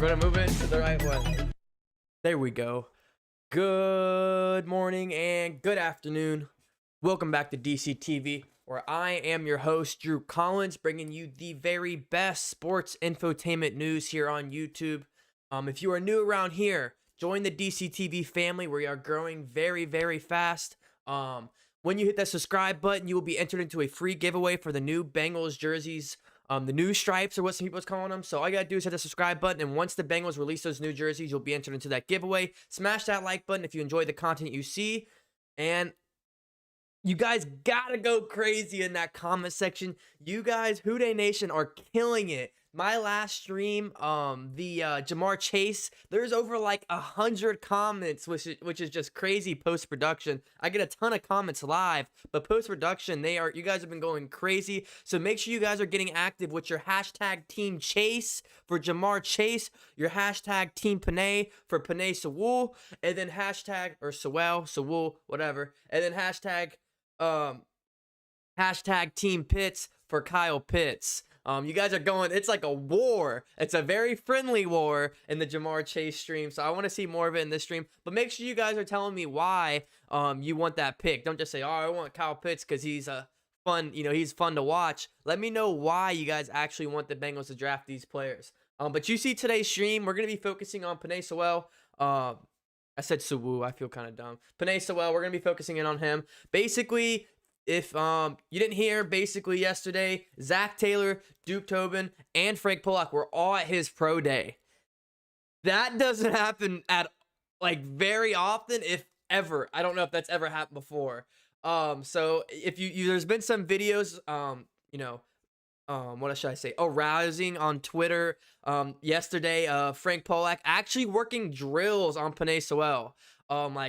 We're gonna move it to the right one. There we go. Good morning and good afternoon. Welcome back to DCTV, where I am your host, Drew Collins, bringing you the very best sports infotainment news here on YouTube. If you are new around here, join the DCTV family. We are growing very, very fast. When you hit that subscribe button, you will be entered into a free giveaway for the new Bengals jerseys. The new stripes are what some people's calling them. So all you gotta do is hit the subscribe button, and once the Bengals release those new jerseys, you'll be entered into that giveaway. Smash that like button if you enjoy the content you see, and you guys gotta go crazy in that comment section. You guys, Who Dey Nation, are killing it. My last stream, Jamar Chase, there's over like 100 comments, which is just crazy post-production. I get a ton of comments live, but post-production, you guys have been going crazy. So make sure you guys are getting active with your hashtag Team Chase for Jamar Chase, your hashtag Team Penei for Penei Sewell, and then hashtag, or Sewell, whatever, and then hashtag Team Pitts for Kyle Pitts. You guys are going, it's like a war. It's a very friendly war in the Jamar Chase stream. So I want to see more of it in this stream. But make sure you guys are telling me why you want that pick. Don't just say, oh, I want Kyle Pitts because he's fun, he's fun to watch. Let me know why you guys actually want the Bengals to draft these players. But you see today's stream, we're going to be focusing on Penei Sewell. I said Sewell, I feel kind of dumb. Penei Sewell, we're going to be focusing in on him. Basically, if you didn't hear, basically yesterday, Zach Taylor, Duke Tobin, and Frank Pollack were all at his pro day. That doesn't happen at very often, if ever. I don't know if that's ever happened before. So if there's been some videos, what should I say? Arousing on Twitter yesterday. Frank Pollack actually working drills on Penei Sewell.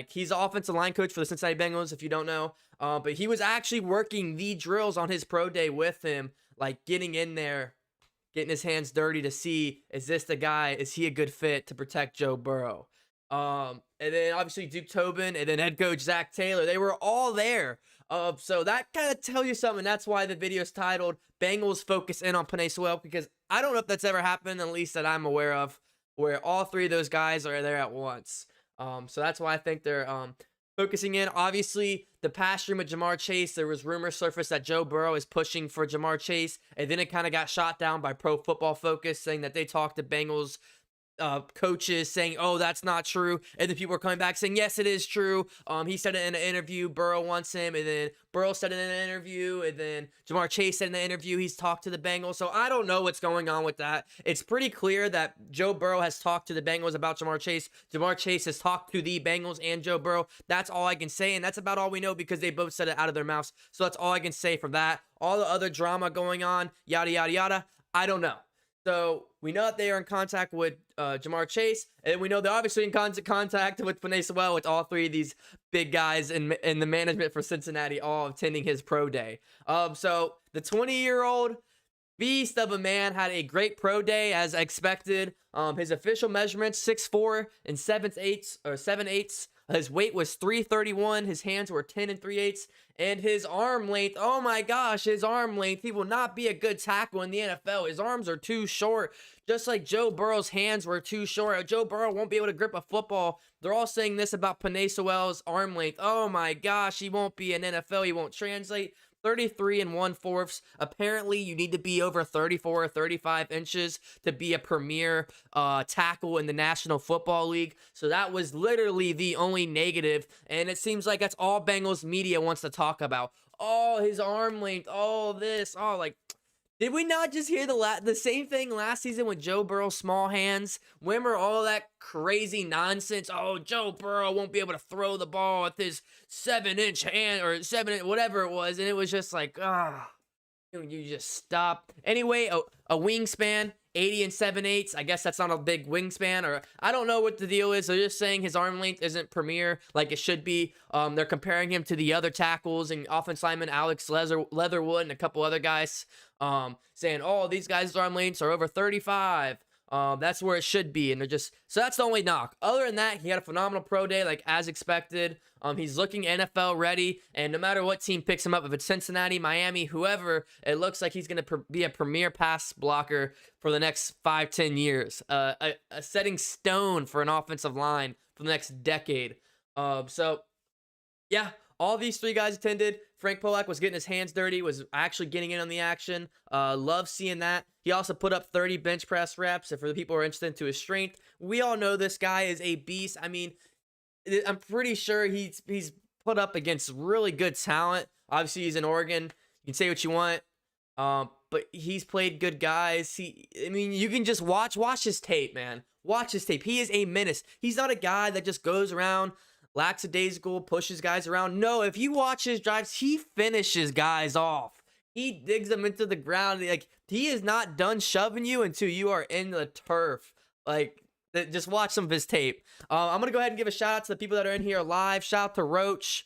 He's the offensive line coach for the Cincinnati Bengals, if you don't know. But he was actually working the drills on his pro day with him, getting in there, getting his hands dirty to see, is this the guy? Is he a good fit to protect Joe Burrow? And then obviously Duke Tobin and then head coach Zach Taylor, they were all there. So that kind of tells you something. That's why the video is titled Bengals Focus In on Penei Sewell, because I don't know if that's ever happened, at least that I'm aware of, where all three of those guys are there at once. So that's why I think they're focusing in. Obviously, the past stream with Jamar Chase, there was rumors surfaced that Joe Burrow is pushing for Jamar Chase, and then it kind of got shot down by Pro Football Focus, saying that they talked to Bengals coaches saying, oh, that's not true, and then people were coming back saying, yes, it is true. He said it in an interview, Burrow wants him, and then Burrow said it in an interview, and then Jamar Chase said in the interview he's talked to the Bengals. So I don't know what's going on with that. It's pretty clear that Joe Burrow has talked to the Bengals about Jamar Chase. Jamar Chase has talked to the Bengals and Joe Burrow. That's all I can say, and that's about all we know because they both said it out of their mouths. So that's all I can say from that. All the other drama going on, yada, yada, yada, I don't know. So we know that they are in contact with Jamar Chase, and we know they're obviously in contact with Penei Sewell, with all three of these big guys in the management for Cincinnati all attending his pro day. So the 20-year-old beast of a man had a great pro day as expected. His official measurements 6'4" and 7/8. His weight was 331. His hands were 10 3/8. And his arm length, oh my gosh, his arm length. He will not be a good tackle in the NFL. His arms are too short, just like Joe Burrow's hands were too short. Joe Burrow won't be able to grip a football. They're all saying this about Penei Sewell's arm length. Oh my gosh, he won't be an NFL. He won't translate. 33 1/4. Apparently, you need to be over 34 or 35 inches to be a premier tackle in the National Football League. So that was literally the only negative, and it seems like that's all Bengals media wants to talk about. Oh, his arm length, all this, did we not just hear the same thing last season with Joe Burrow's small hands? Remember all that crazy nonsense? Oh, Joe Burrow won't be able to throw the ball with his 7-inch hand or 7, whatever it was. And it was just like, you just stop. Anyway, a wingspan, 80 7/8. I guess that's not a big wingspan, or I don't know what the deal is. They're just saying his arm length isn't premier like it should be. They're comparing him to the other tackles and offensive lineman Alex Leatherwood and a couple other guys, saying, oh, these guys' arm lengths are over 35. That's where it should be, and they're just so that's the only knock. Other than that, he had a phenomenal pro day, like as expected. He's looking NFL ready, and no matter what team picks him up, if it's Cincinnati, Miami, whoever, it looks like he's going to be a premier pass blocker for the next 5-10 years. A setting stone for an offensive line for the next decade. So yeah, all these three guys attended. Frank Pollack was getting his hands dirty, was actually getting in on the action. Love seeing that. He also put up 30 bench press reps. And for the people who are interested into his strength, we all know this guy is a beast. I mean, I'm pretty sure he's put up against really good talent. Obviously, he's in Oregon. You can say what you want, but he's played good guys. I mean, you can just watch his tape, man. Watch his tape. He is a menace. He's not a guy that just goes around lackadaisical, pushes guys around. No, if you watch his drives, he finishes guys off. He digs them into the ground. Like, he is not done shoving you until you are in the turf. Like, just watch some of his tape. I'm going to go ahead and give a shout out to the people that are in here live. Shout out to Roach,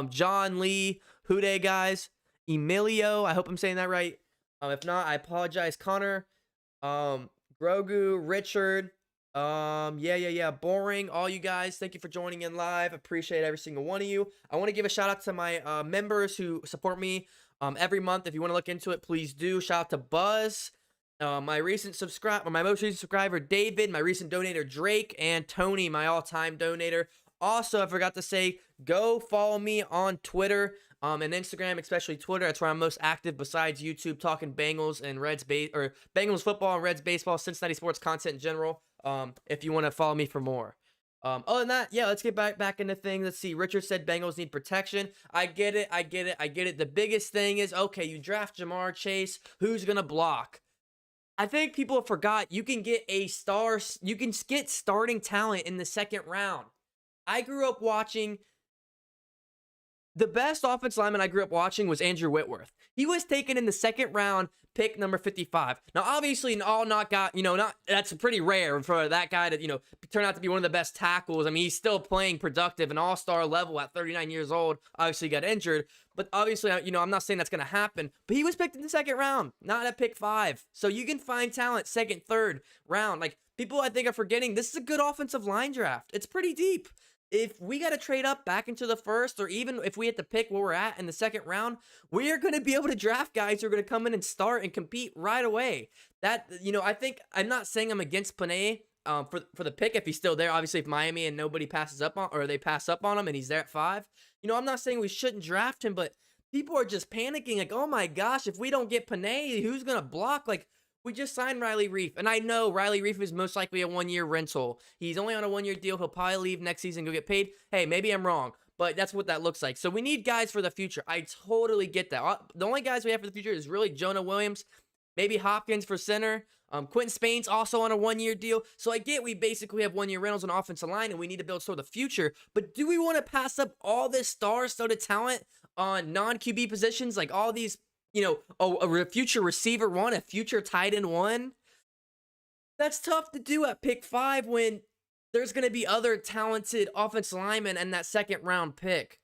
John Lee, Hude guys, Emilio. I hope I'm saying that right. If not, I apologize. Connor, Grogu, Richard, Boring. All you guys, thank you for joining in live. Appreciate every single one of you. I want to give a shout out to my members who support me every month. If you want to look into it, please do. Shout out to Buzz, my most recent subscriber David, my recent donator Drake, and Tony, my all-time donator. Also, I forgot to say, go follow me on Twitter and Instagram, especially Twitter. That's where I'm most active besides YouTube, talking Bengals and Bengals football and Reds baseball, Cincinnati sports content in general. If you want to follow me for more. Other than that, yeah, let's get back into things. Let's see. Richard said Bengals need protection. I get it. The biggest thing is, okay, you draft Jamar Chase. Who's going to block? I think people forgot you can get you can get starting talent in the second round. I grew up watching the best offensive lineman I grew up watching was Andrew Whitworth. He was taken in the second round, pick number 55. Now, obviously, that's pretty rare for that guy to, turn out to be one of the best tackles. I mean, he's still playing productive, an all-star level at 39 years old. Obviously, he got injured. But obviously, I'm not saying that's going to happen. But he was picked in the second round, not at pick 5. So you can find talent second, third round. Like, people I think are forgetting, this is a good offensive line draft. It's pretty deep. If we got to trade up back into the first, or even if we had to pick where we're at in the second round, we are going to be able to draft guys who are going to come in and start and compete right away. That, I think, I'm not saying I'm against Penei for the pick if he's still there. Obviously, if Miami and nobody passes up on, or they pass up on him and he's there at 5, I'm not saying we shouldn't draft him, but people are just panicking like, oh my gosh, if we don't get Penei, who's going to block? Like, we just signed Riley Reef, and I know Riley Reef is most likely a 1-year rental. He's only on a 1-year deal. He'll probably leave next season and go get paid. Hey, maybe I'm wrong, but that's what that looks like. So we need guys for the future. I totally get that. The only guys we have for the future is really Jonah Williams, maybe Hopkins for center. Quentin Spain's also on a 1-year deal. So I get we basically have 1-year rentals on offensive line, and we need to build toward the future. But do we want to pass up all this star-studded talent on non-QB positions, like all these a future receiver 1, a future tight end 1. That's tough to do at pick 5 when there's going to be other talented offensive linemen in that second round pick.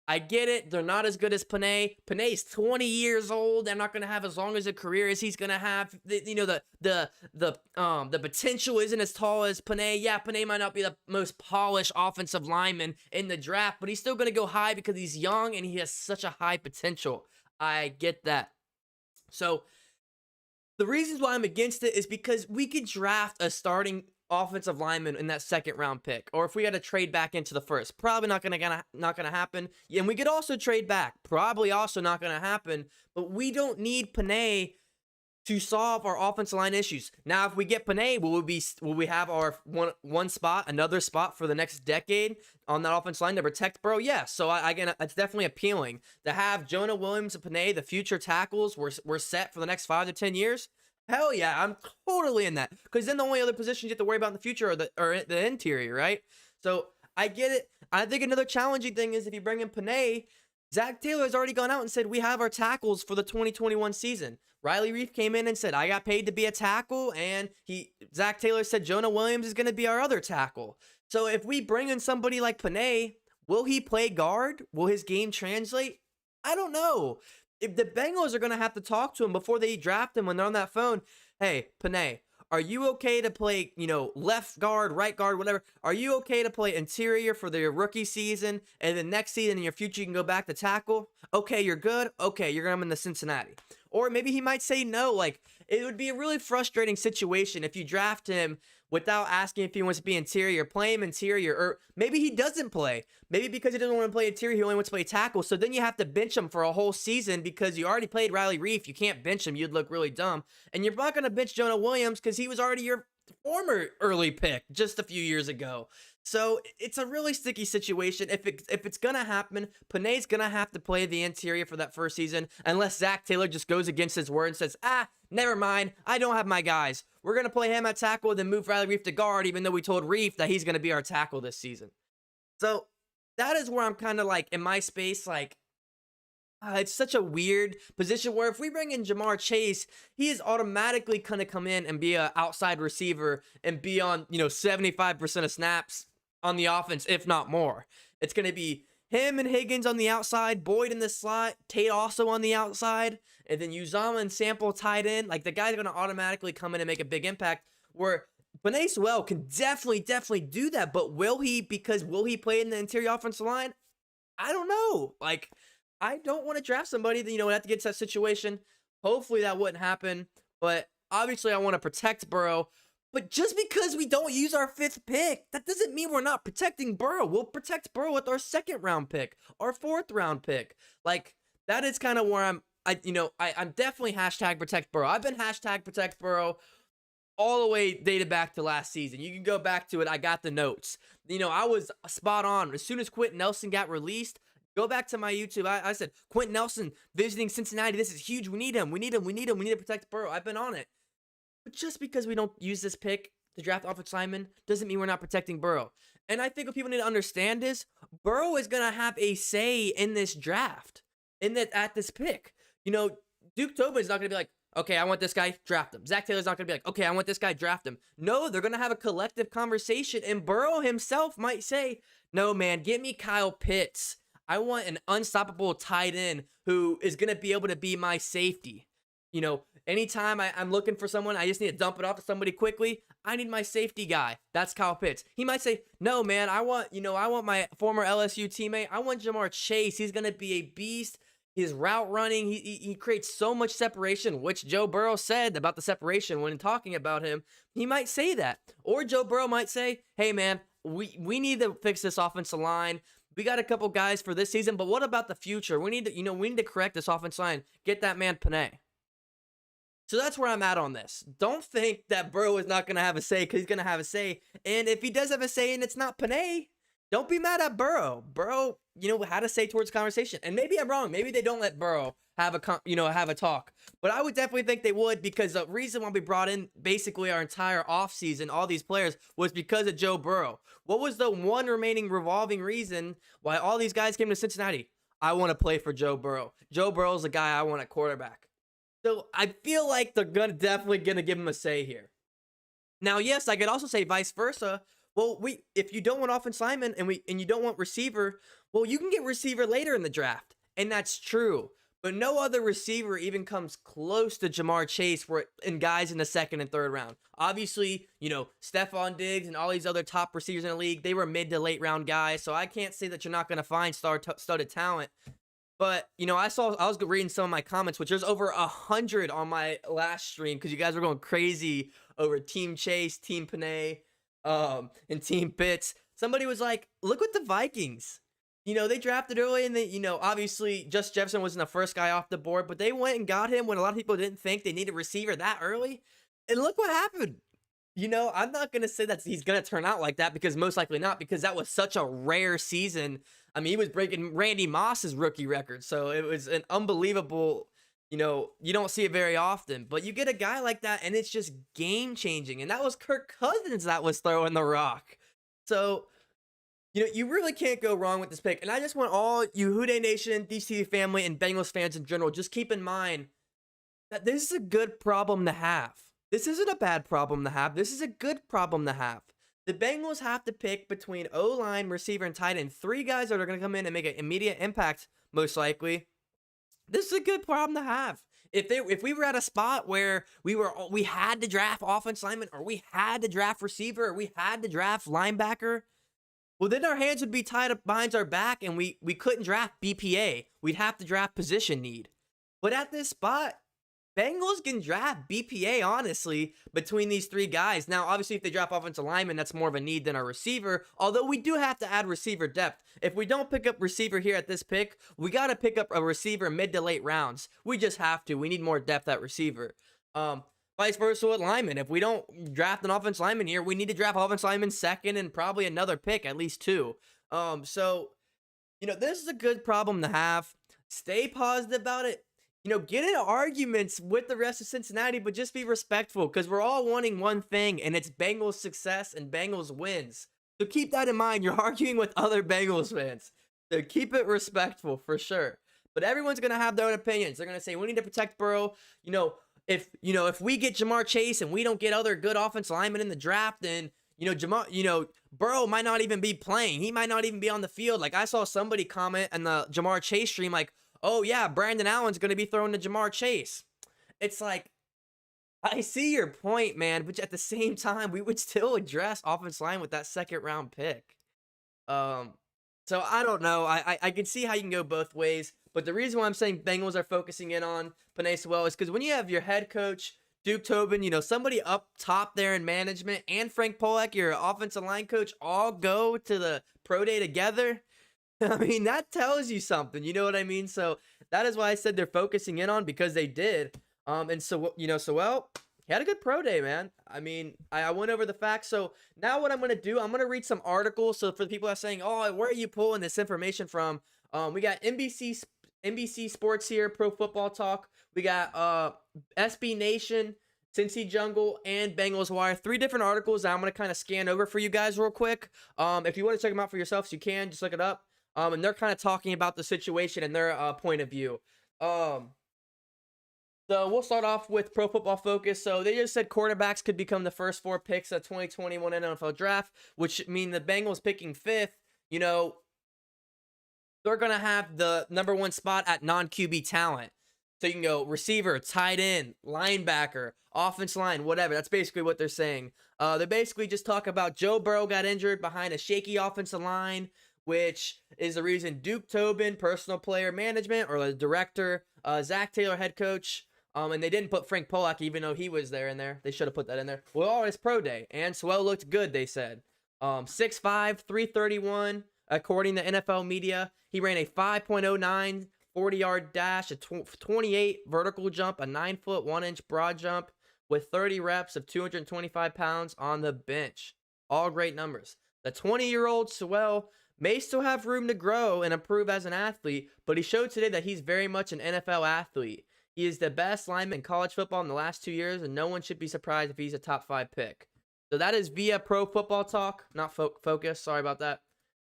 I get it. They're not as good as Penei. Penei's 20 years old. They're not going to have as long as a career as he's going to have. The potential isn't as tall as Penei. Yeah, Penei might not be the most polished offensive lineman in the draft, but he's still going to go high because he's young and he has such a high potential. I get that. So the reasons why I'm against it is because we could draft a starting offensive lineman in that second round pick, or if we had to trade back into the first, probably not gonna happen. And we could also trade back, probably also not gonna happen. But we don't need Penei to solve our offensive line issues. Now, if we get Penei, will we have our another spot for the next decade on that offensive line to protect Burrow? Yeah, so again, it's definitely appealing to have Jonah Williams and Penei, the future tackles, we're set for the next 5 to 10 years. Hell yeah, I'm totally in that, because then the only other positions you have to worry about in the future are the interior, right? So I get it. I think another challenging thing is if you bring in Penei, Zach Taylor has already gone out and said we have our tackles for the 2021 season. Riley Reef came in and said, I got paid to be a tackle, and Zach Taylor said Jonah Williams is going to be our other tackle. So if we bring in somebody like Penei, will he play guard? Will his game translate? I don't know. If the Bengals are going to have to talk to him before they draft him when they're on that phone, hey, Penei, Are you okay to play, left guard, right guard, whatever? Are you okay to play interior for the rookie season, and then next season in your future you can go back to tackle? Okay, you're good. Okay, you're gonna come into Cincinnati. Or maybe he might say no. Like, it would be a really frustrating situation if you draft him without asking if he wants to be interior, play him interior, or maybe he doesn't play. Maybe because he doesn't want to play interior, he only wants to play tackle. So then you have to bench him for a whole season because you already played Riley Reef. You can't bench him. You'd look really dumb. And you're not going to bench Jonah Williams because he was already your former early pick just a few years ago. So it's a really sticky situation. If it's going to happen, Penei's going to have to play the interior for that first season unless Zach Taylor just goes against his word and says, never mind, I don't have my guys. We're going to play him at tackle, then move Riley Reef to guard, even though we told Reef that he's going to be our tackle this season. So that is where I'm kind of like, in my space, like, it's such a weird position where if we bring in Jamar Chase, he is automatically going to come in and be an outside receiver and be on, 75% of snaps on the offense, if not more. It's going to be him and Higgins on the outside, Boyd in the slot, Tate also on the outside, and then Uzama and Sample tied in. Like, the guy's going to automatically come in and make a big impact, where Penei Sewell can definitely do that, but will he play in the interior offensive line? I don't know. Like, I don't want to draft somebody that, would have to get to that situation. Hopefully that wouldn't happen, but obviously I want to protect Burrow. But just because we don't use our 5th pick, that doesn't mean we're not protecting Burrow. We'll protect Burrow with our 2nd round pick, our 4th round pick. Like, that is kind of where I'm definitely hashtag protect Burrow. I've been hashtag protect Burrow all the way dated back to last season. You can go back to it. I got the notes. I was spot on. As soon as Quentin Nelson got released, go back to my YouTube. I said, Quentin Nelson visiting Cincinnati. This is huge. We need him. We need to protect Burrow. I've been on it. But just because we don't use this pick to draft offensive lineman doesn't mean we're not protecting Burrow. And I think what people need to understand is Burrow is going to have a say in this draft, at this pick. Duke Tobin is not going to be like, okay, I want this guy, draft him. Zach Taylor's not going to be like, okay, I want this guy, draft him. No, they're going to have a collective conversation, and Burrow himself might say, no, man, give me Kyle Pitts. I want an unstoppable tight end who is going to be able to be my safety. Anytime I'm looking for someone, I just need to dump it off to somebody quickly. I need my safety guy. That's Kyle Pitts. He might say, no, man, I want my former LSU teammate. I want Jamar Chase. He's going to be a beast. His route running, he creates so much separation, which Joe Burrow said about the separation when talking about him. He might say that. Or Joe Burrow might say, hey, man, we need to fix this offensive line. We got a couple guys for this season, but what about the future? We need to correct this offensive line. Get that man Penei. So that's where I'm at on this. Don't think that Burrow is not going to have a say, because he's going to have a say. And if he does have a say and it's not Penei, don't be mad at Burrow. Burrow, had a say towards conversation. And maybe I'm wrong. Maybe they don't let Burrow have a talk. But I would definitely think they would, because the reason why we brought in basically our entire offseason, all these players, was because of Joe Burrow. What was the one remaining revolving reason why all these guys came to Cincinnati? I want to play for Joe Burrow. Joe Burrow's the guy I want at quarterback. So I feel like they're definitely going to give him a say here. Now, yes, I could also say vice versa. Well, if you don't want offensive lineman and you don't want receiver, well, you can get receiver later in the draft. And that's true. But no other receiver even comes close to Jamar Chase and guys in the 2nd and 3rd round. Obviously, Stephon Diggs and all these other top receivers in the league, they were mid to late round guys. So I can't say that you're not going to find studded talent. But, I was reading some of my comments, which there's over 100 on my last stream, because you guys were going crazy over Team Chase, Team Penei, and Team Pitts. Somebody was like, look at the Vikings. They drafted early, and obviously Justin Jefferson wasn't the first guy off the board, but they went and got him when a lot of people didn't think they needed a receiver that early. And look what happened. I'm not going to say that he's going to turn out like that, because most likely not, because that was such a rare season. I mean, he was breaking Randy Moss's rookie record, so it was an unbelievable, you don't see it very often. But you get a guy like that, and it's just game-changing. And that was Kirk Cousins that was throwing the rock. So, you really can't go wrong with this pick. And I just want all you Houday Nation, DCTV family, and Bengals fans in general, just keep in mind that this is a good problem to have. This isn't a bad problem to have. This is a good problem to have. The Bengals have to pick between O-line, receiver, and tight end. 3 guys that are going to come in and make an immediate impact, most likely. This is a good problem to have. If we were at a spot where we had to draft offense lineman, or we had to draft receiver, or we had to draft linebacker, well, then our hands would be tied up behind our back, and we couldn't draft BPA. We'd have to draft position need. But at this spot, Bengals can draft BPA, honestly, between these three guys. Now, obviously, if they draft offensive lineman, that's more of a need than a receiver, although we do have to add receiver depth. If we don't pick up receiver here at this pick, we got to pick up a receiver mid to late rounds. We just have to. We need more depth at receiver. Vice versa with linemen. If we don't draft an offensive lineman here, we need to draft offensive lineman second and probably another pick, at least two. So, this is a good problem to have. Stay positive about it. Get into arguments with the rest of Cincinnati, but just be respectful, because we're all wanting one thing, and it's Bengals success and Bengals wins. So keep that in mind. You're arguing with other Bengals fans. So keep it respectful for sure. But everyone's going to have their own opinions. They're going to say, we need to protect Burrow. If we get Jamar Chase and we don't get other good offensive linemen in the draft, then Burrow might not even be playing. He might not even be on the field. Like, I saw somebody comment in the Jamar Chase stream, like, oh yeah, Brandon Allen's going to be throwing to Jamar Chase. It's like, I see your point, man, but at the same time, we would still address offensive line with that second round pick. So I don't know. I can see how you can go both ways, but the reason why I'm saying Bengals are focusing in on Penei Sewell is because when you have your head coach, Duke Tobin, somebody up top there in management, and Frank Pollack, your offensive line coach, all go to the pro day together, I mean, that tells you something. You know what I mean? So that is why I said they're focusing in on, because they did. And so, Sewell, he had a good pro day, man. I mean, I went over the facts. So now what I'm going to do, I'm going to read some articles. So for the people that are saying, oh, where are you pulling this information from? We got NBC Sports here, Pro Football Talk. We got SB Nation, Cincy Jungle, and Bengals Wire. 3 different articles that I'm going to kind of scan over for you guys real quick. If you want to check them out for yourselves, you can. Just look it up. And they're kind of talking about the situation and their point of view. So we'll start off with Pro Football Focus. So they just said quarterbacks could become the first 4 picks of 2021 NFL Draft, which mean the Bengals picking 5th. They're going to have the number 1 spot at non-QB talent. So you can go receiver, tight end, linebacker, offensive line, whatever. That's basically what they're saying. They basically just talk about Joe Burrow got injured behind a shaky offensive line, which is the reason Duke Tobin, personal player management, or the director, Zach Taylor, head coach, and they didn't put Frank Pollack, even though he was there in there. They should have put that in there. Well, his pro day, and Sewell looked good, they said. 6'5", 331, according to NFL media. He ran a 5.09 40-yard dash, a 28 vertical jump, a 9-foot 1-inch broad jump, with 30 reps of 225 pounds on the bench. All great numbers. The 20-year-old Sewell may still have room to grow and improve as an athlete, but he showed today that he's very much an NFL athlete. He is the best lineman in college football in the last 2 years, and no one should be surprised if he's a top 5 pick. So that is via Pro Football Talk, not Focus. Sorry about that.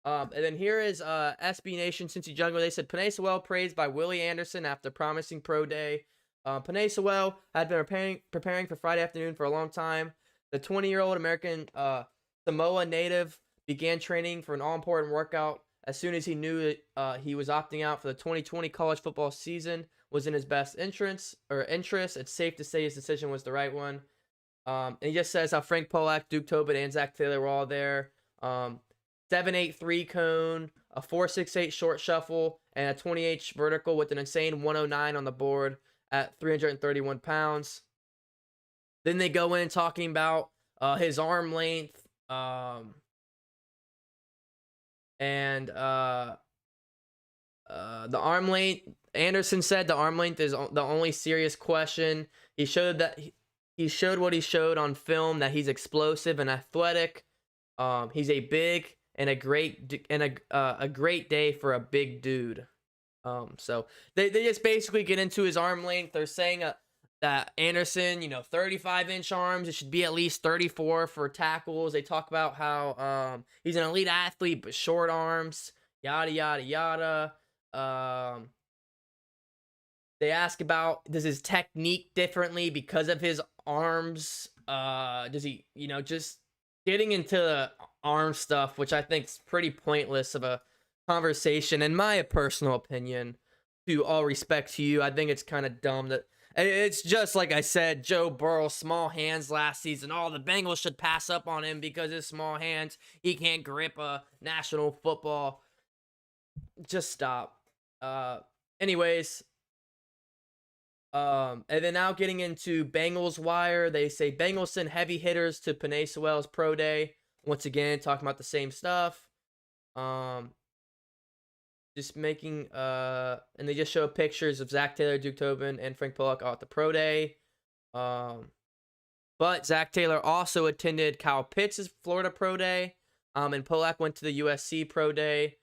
And then here is SB Nation, Cincy Jungle. They said Penei Sewell praised by Willie Anderson after promising pro day. Penei Sewell had been preparing for Friday afternoon for a long time. The 20-year-old American Samoa native began training for an all-important workout as soon as he knew he was opting out for the 2020 college football season was in his best interest. It's safe to say his decision was the right one. And he just says how Frank Pollack, Duke Tobin, and Zach Taylor were all there. 7.83 cone, a 4.68 short shuffle, and a 20H vertical with an insane 109 on the board at 331 pounds. Then they go in talking about his arm length, and the arm length. Anderson said the arm length is the only serious question. He showed what he showed on film, that he's explosive and athletic. He's a big and a great day for a big dude. So they just basically get into his arm length. They're saying that Anderson, 35-inch arms, it should be at least 34 for tackles. They talk about how he's an elite athlete but short arms, yada yada yada. They ask about, does his technique differently because of his arms? Does he, just getting into the arm stuff, which I think is pretty pointless of a conversation, in my personal opinion. To all respect to you, I think it's kind of dumb that It's just like I said, Joe Burrow, small hands last season. Oh, the Bengals should pass up on him because his small hands. He can't grip a national football. Just stop. Uh, anyways, and then now getting into Bengals wire, they say Bengals send heavy hitters to Penei Sewell's pro day. Once again, talking about the same stuff. Um, just making and they just show pictures of Zach Taylor, Duke Tobin, and Frank Pollack at the pro day. But Zach Taylor also attended Kyle Pitts' Florida pro day. And Pollack went to the USC pro day.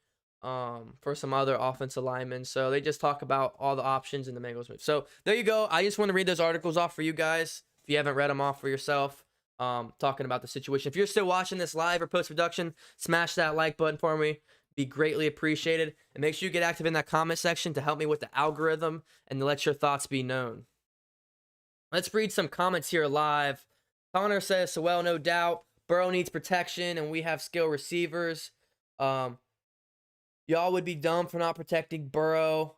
For some other offensive linemen. So they just talk about all the options in the Bengals move. So there you go. I just want to read those articles off for you guys. If you haven't read them off for yourself, talking about the situation. If you're still watching this live or post-production, smash that like button for me. Be greatly appreciated. And make sure you get active in that comment section to help me with the algorithm and to let your thoughts be known. Let's read some comments here live. Connor says, Sewell, no doubt. Burrow needs protection, and we have skill receivers. Y'all would be dumb for not protecting Burrow.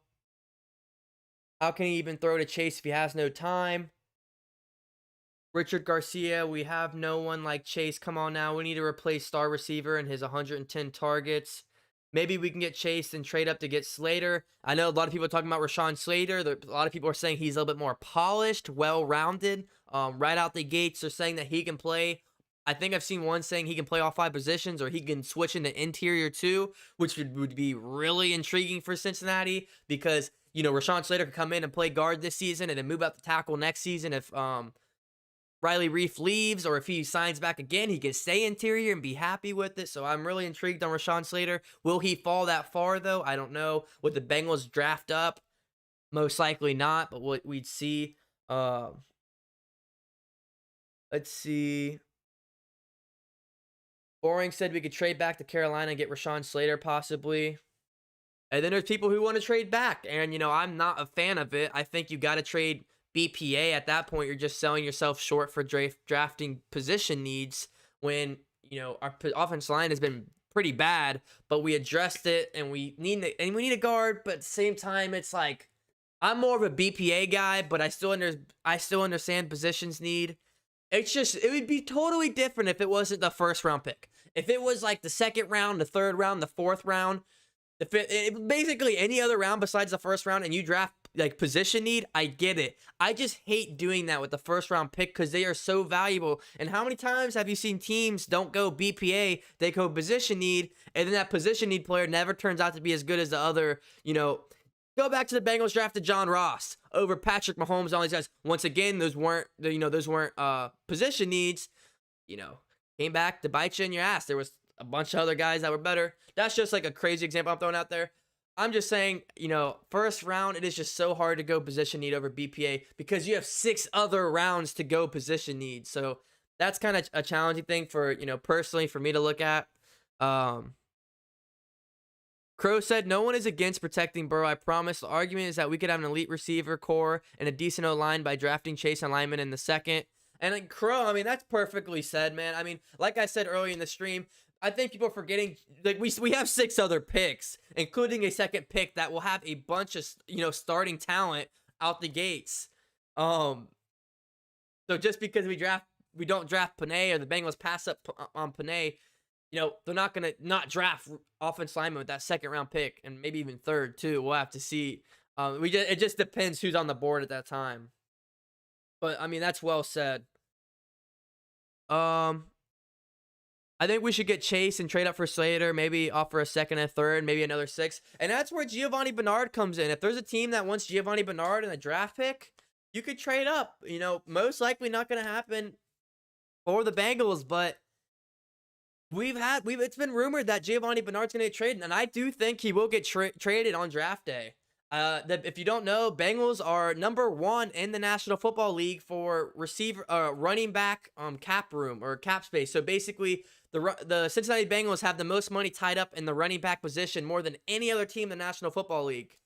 How can he even throw to Chase if he has no time? Richard Garcia, we have no one like Chase. Come on now. We need to replace star receiver and his 110 targets. Maybe we can get Chase and trade up to get Slater. I know a lot of people are talking about Rashawn Slater. A lot of people are saying he's a little bit more polished, well-rounded. Right out the gates, they're saying that he can play. I think I've seen one saying he can play all 5 positions, or he can switch into interior too, which would be really intriguing for Cincinnati because, you know, Rashawn Slater could come in and play guard this season and then move out to tackle next season if Riley Reif leaves, or if he signs back again, he can stay interior and be happy with it. So I'm really intrigued on Rashawn Slater. Will he fall that far, though? I don't know. Would the Bengals draft up? Most likely not, but we'd see. Let's see. Boring said we could trade back to Carolina and get Rashawn Slater possibly. And then there's people who want to trade back. And, you know, I'm not a fan of it. I think you got to trade BPA. At that point, you're just selling yourself short for drafting position needs when, you know, our offensive line has been pretty bad, but we addressed it and we need a guard. But at the same time, it's like, I'm more of a BPA guy, but I still understand positions need. It's just, it would be totally different if it wasn't the first round pick. If it was like the second round, the third round, the fourth round, the fifth, basically any other round besides the first round, and you draft like position need, I get it. I just hate doing that with the first round pick because they are so valuable. And how many times have you seen teams don't go BPA, they go position need, and then that position need player never turns out to be as good as the other, you know. Go back to the Bengals drafted John Ross over Patrick Mahomes and all these guys. Once again, those weren't position needs. You know, came back to bite you in your ass. There was a bunch of other guys that were better. That's just like a crazy example I'm throwing out there. I'm just saying, you know, first round, it is just so hard to go position need over BPA because you have 6 other rounds to go position need. So that's kind of a challenging thing for, you know, personally for me to look at. Crow said, no one is against protecting Burrow. I promise. The argument is that we could have an elite receiver core and a decent O-line by drafting Chase and Lyman in the second. And like Crow, I mean, that's perfectly said, man. I mean, like I said earlier in the stream, I think people are forgetting, like, we have 6 other picks, including a second pick that will have a bunch of, you know, starting talent out the gates. So just because we don't draft Penei, or the Bengals pass up on Penei, you know, they're not going to not draft offensive lineman with that second round pick, and maybe even third too. We'll have to see. It just depends who's on the board at that time. But I mean, that's well said. I think we should get Chase and trade up for Slater, maybe offer a second and third, maybe another 6. And that's where Giovanni Bernard comes in. If there's a team that wants Giovanni Bernard in a draft pick, you could trade up. You know, most likely not going to happen for the Bengals, but it's been rumored that Giovanni Bernard's going to get traded, and I do think he will get traded on draft day. If you don't know, Bengals are number 1 in the National Football League for running back cap room or cap space. So basically, the Cincinnati Bengals have the most money tied up in the running back position more than any other team in the National Football League.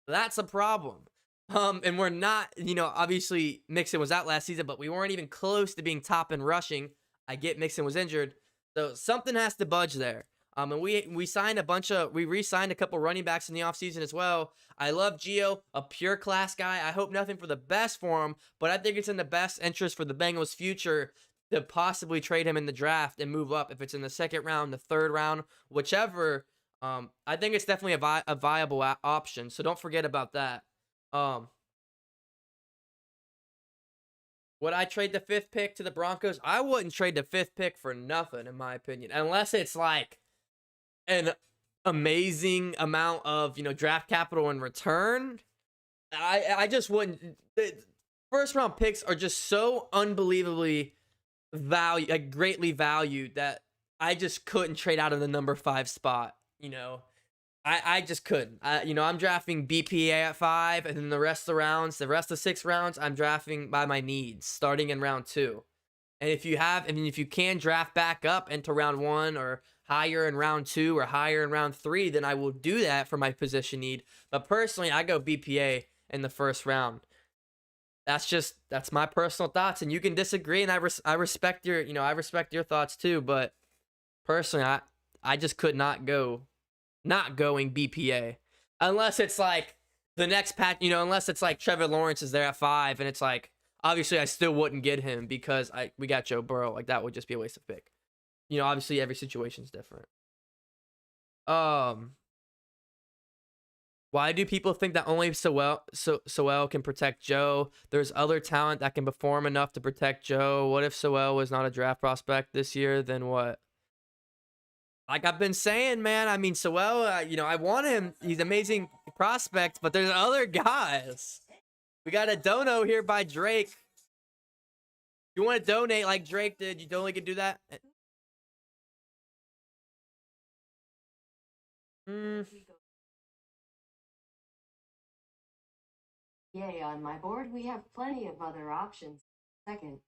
That's a problem. And we're not, you know, obviously Mixon was out last season, but we weren't even close to being top in rushing. I get Mixon was injured. So something has to budge there. And we signed we re-signed a couple running backs in the offseason as well. I love Gio, a pure class guy. I hope nothing for the best for him, but I think it's in the best interest for the Bengals' future to possibly trade him in the draft and move up if it's in the second round, the third round, whichever. I think it's definitely a viable option. So don't forget about that. Um, would I trade the 5th pick to the Broncos? I wouldn't trade the 5th pick for nothing, in my opinion, unless it's like an amazing amount of draft capital in return. I just wouldn't. First round picks are just so unbelievably greatly valued that I just couldn't trade out of the number 5 spot. I just couldn't. I'm drafting BPA at 5, and then the rest of the rounds, the rest of 6 rounds, I'm drafting by my needs, starting in round 2. And if you can draft back up into round 1 or higher in round 2 or higher in round 3, then I will do that for my position need. But personally, I go BPA in the first round. That's my personal thoughts, and you can disagree, and I respect your thoughts too. But personally, I just could not going BPA unless it's like the next patch, unless it's like Trevor Lawrence is there at 5, and it's like obviously I still wouldn't get him because we got Joe Burrow. Like that would just be a waste of pick. Obviously every situation is different. Why do people think that only Sewell can protect Joe? There's other talent that can perform enough to protect Joe. What if Sewell was not a draft prospect this year? Then what? Like I've been saying, man, I mean, Sewell, I want him. He's an amazing prospect, but there's other guys. We got a dono here by Drake. You want to donate like Drake did, you only can do that? Yay, on my board, we have plenty of other options. Second.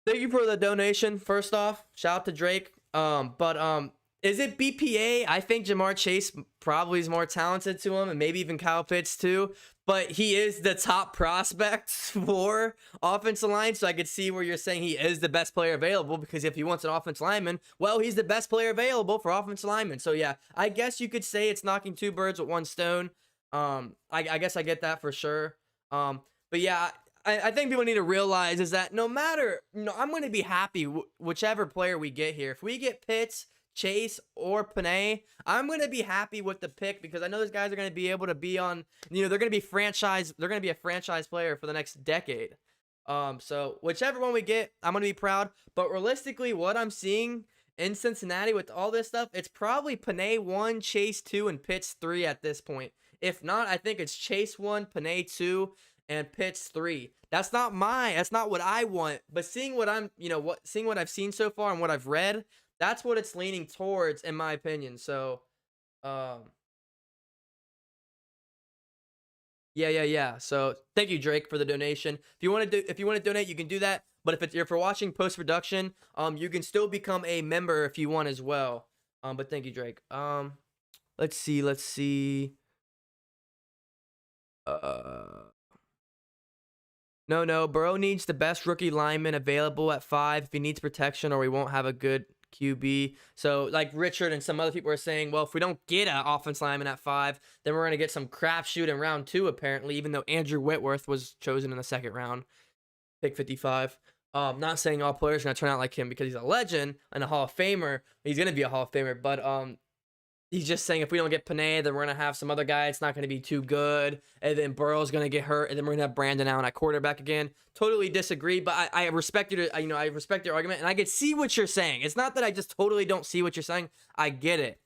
Thank you for the donation. First off, shout out to Drake. Is it BPA? I think Jamar Chase probably is more talented to him, and maybe even Kyle Pitts too. But he is the top prospect for offensive line, so I could see where you're saying he is the best player available, because if he wants an offensive lineman, well, he's the best player available for offensive lineman. So yeah, I guess you could say it's knocking 2 birds with 1 stone. I guess I get that for sure. But yeah, I think people need to realize is that no matter, I'm going to be happy whichever player we get here. If we get Pitts, Chase, or Penei, I'm going to be happy with the pick, because I know those guys are going to be able to be on, they're going to be they're going to be a franchise player for the next decade. So whichever one we get, I'm going to be proud. But realistically, what I'm seeing in Cincinnati with all this stuff, it's probably Penei 1, Chase 2, and Pitts 3 at this point. If not, I think it's Chase 1, Penei 2, and Pitts 3. That's not what I want. But seeing what seeing what I've seen so far and what I've read, that's what it's leaning towards, in my opinion. So, yeah. So thank you, Drake, for the donation. If you want to donate, you can do that. But if you're watching post production, you can still become a member if you want as well. But thank you, Drake. Let's see. No. Burrow needs the best rookie lineman available at 5 if he needs protection, or we won't have a good QB. So like Richard and some other people are saying, well, if we don't get an offense lineman at 5, then we're going to get some crapshoot in round 2, apparently, even though Andrew Whitworth was chosen in the 2nd round, pick 55. Not saying all players are going to turn out like him, because he's a legend and a Hall of Famer. He's going to be a Hall of Famer, but he's just saying if we don't get Penei, then we're going to have some other guy. It's not going to be too good. And then Burrow's going to get hurt. And then we're going to have Brandon Allen at quarterback again. Totally disagree. But I respect I respect your argument. And I can see what you're saying. It's not that I just totally don't see what you're saying. I get it.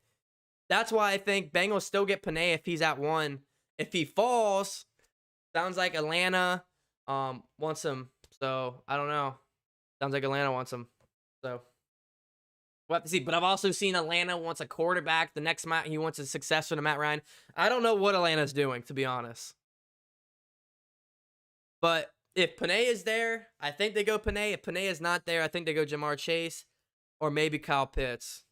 That's why I think Bengals still get Penei if he's at 1. If he falls, sounds like Atlanta wants him. So I don't know. Sounds like Atlanta wants him. So we'll have to see. But I've also seen Atlanta wants a quarterback. The next he wants a successor to Matt Ryan. I don't know what Atlanta's doing, to be honest. But if Penei is there, I think they go Penei. If Penei is not there, I think they go Jamar Chase or maybe Kyle Pitts.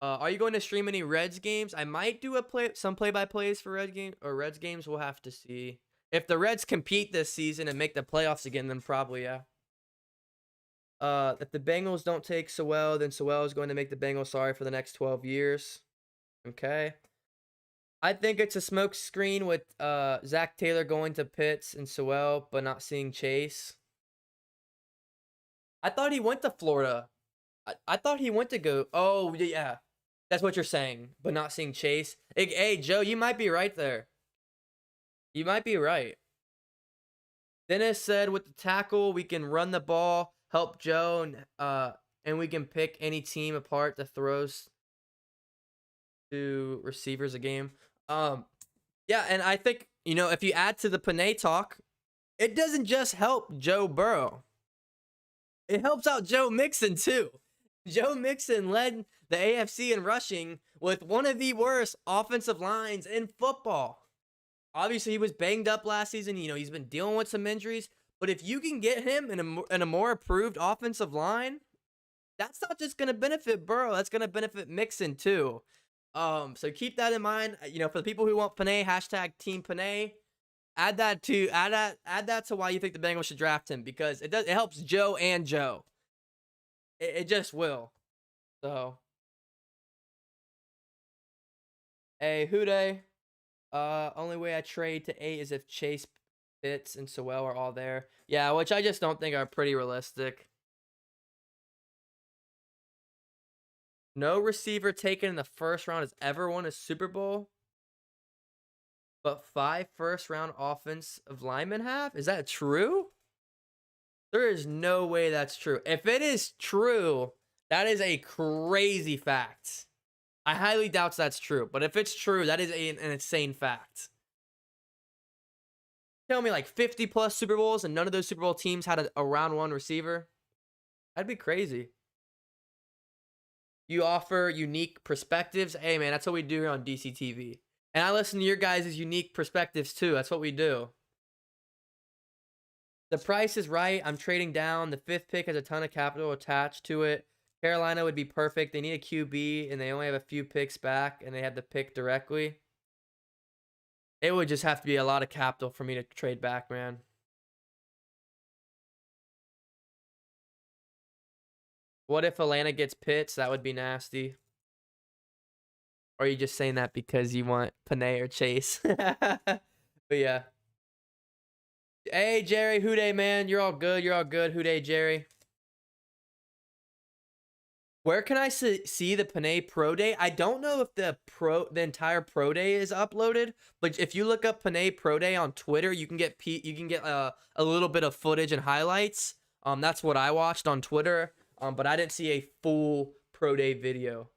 Are you going to stream any Reds games? I might do some play-by-plays for Reds games. We'll have to see. If the Reds compete this season and make the playoffs again, then probably, yeah. If the Bengals don't take Sewell, then Sewell is going to make the Bengals sorry for the next 12 years. Okay. I think it's a smoke screen with Zach Taylor going to Pitts and Sewell, but not seeing Chase. I thought he went to Florida. I thought he went to go. Oh, yeah. That's what you're saying, but not seeing Chase. Hey, Joe, you might be right there. You might be right. Dennis said with the tackle, we can run the ball, help Joe, and we can pick any team apart that throws to receivers a game. Yeah, and I think, if you add to the Penei talk, it doesn't just help Joe Burrow. It helps out Joe Mixon too. Joe Mixon led the AFC in rushing with one of the worst offensive lines in football. Obviously, he was banged up last season. He's been dealing with some injuries. But if you can get him in a more approved offensive line, that's not just going to benefit Burrow. That's going to benefit Mixon too. So keep that in mind. For the people who want Penei, hashtag Team Penei. Add that to why you think the Bengals should draft him, because it helps Joe and Joe. It just will. So, hey, Houday. Only way I trade to 8 is if Chase, Pitts, and Sewell are all there. Yeah, which I just don't think are pretty realistic. No receiver taken in the first round has ever won a Super Bowl, but 5 first-round offensive linemen have? Is that true? There is no way that's true. If it is true, that is a crazy fact. I highly doubt that's true, but if it's true, that is an insane fact. Tell me like 50 plus Super Bowls and none of those Super Bowl teams had a round 1 receiver? That'd be crazy. You offer unique perspectives. Hey man, that's what we do here on DCTV. And I listen to your guys' unique perspectives too. That's what we do. The price is right. I'm trading down. The 5th pick has a ton of capital attached to it. Carolina would be perfect. They need a QB, and they only have a few picks back, and they have the pick directly. It would just have to be a lot of capital for me to trade back, man. What if Atlanta gets Pitts? That would be nasty. Or are you just saying that because you want Penei or Chase? But yeah. Hey, Jerry, Houday, man. You're all good. You're all good. Houday, Jerry. Where can I see the Penei Pro Day? I don't know if the entire Pro Day is uploaded, but if you look up Penei Pro Day on Twitter, you can get a little bit of footage and highlights. That's what I watched on Twitter. But I didn't see a full Pro Day video.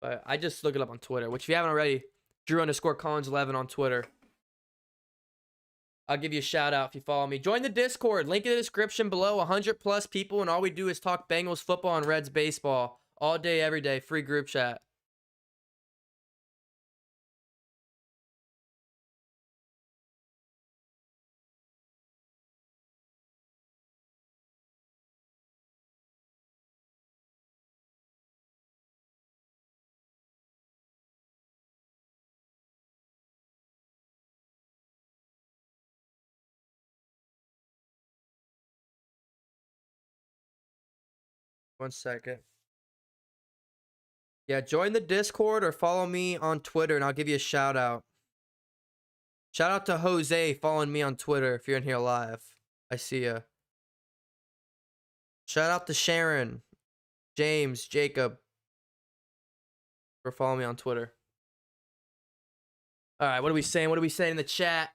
But I just look it up on Twitter, which if you haven't already, Drew_Collins11 on Twitter. I'll give you a shout out if you follow me. Join the Discord. Link in the description below. 100 plus people, and all we do is talk Bengals football and Reds baseball all day, every day. Free group chat. One second. Yeah, join the Discord or follow me on Twitter, and I'll give you a shout out. Shout out to Jose following me on Twitter if you're in here live. I see ya. Shout out to Sharon, James, Jacob for following me on Twitter. All right, what are we saying? What are we saying in the chat?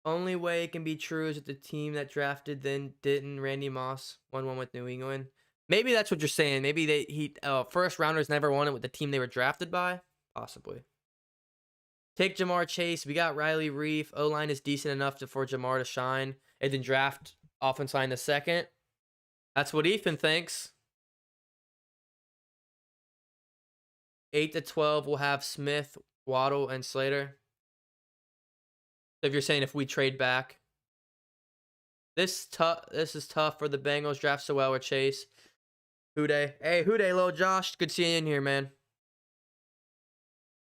Only way it can be true is if the team that drafted then didn't. Randy Moss 1-1 with New England. Maybe that's what you're saying. Maybe he first rounders never won it with the team they were drafted by. Possibly. Take Jamar Chase. We got Riley Reef. O-line is decent enough for Jamar to shine. And then draft offense line the 2nd. That's what Ethan thinks. 8 to 12 will have Smith, Waddle, and Slater. So if you're saying if we trade back. This is tough for the Bengals. Draft Sewell or Chase. Houday. Hey, Houday, little Josh. Good seeing you in here, man.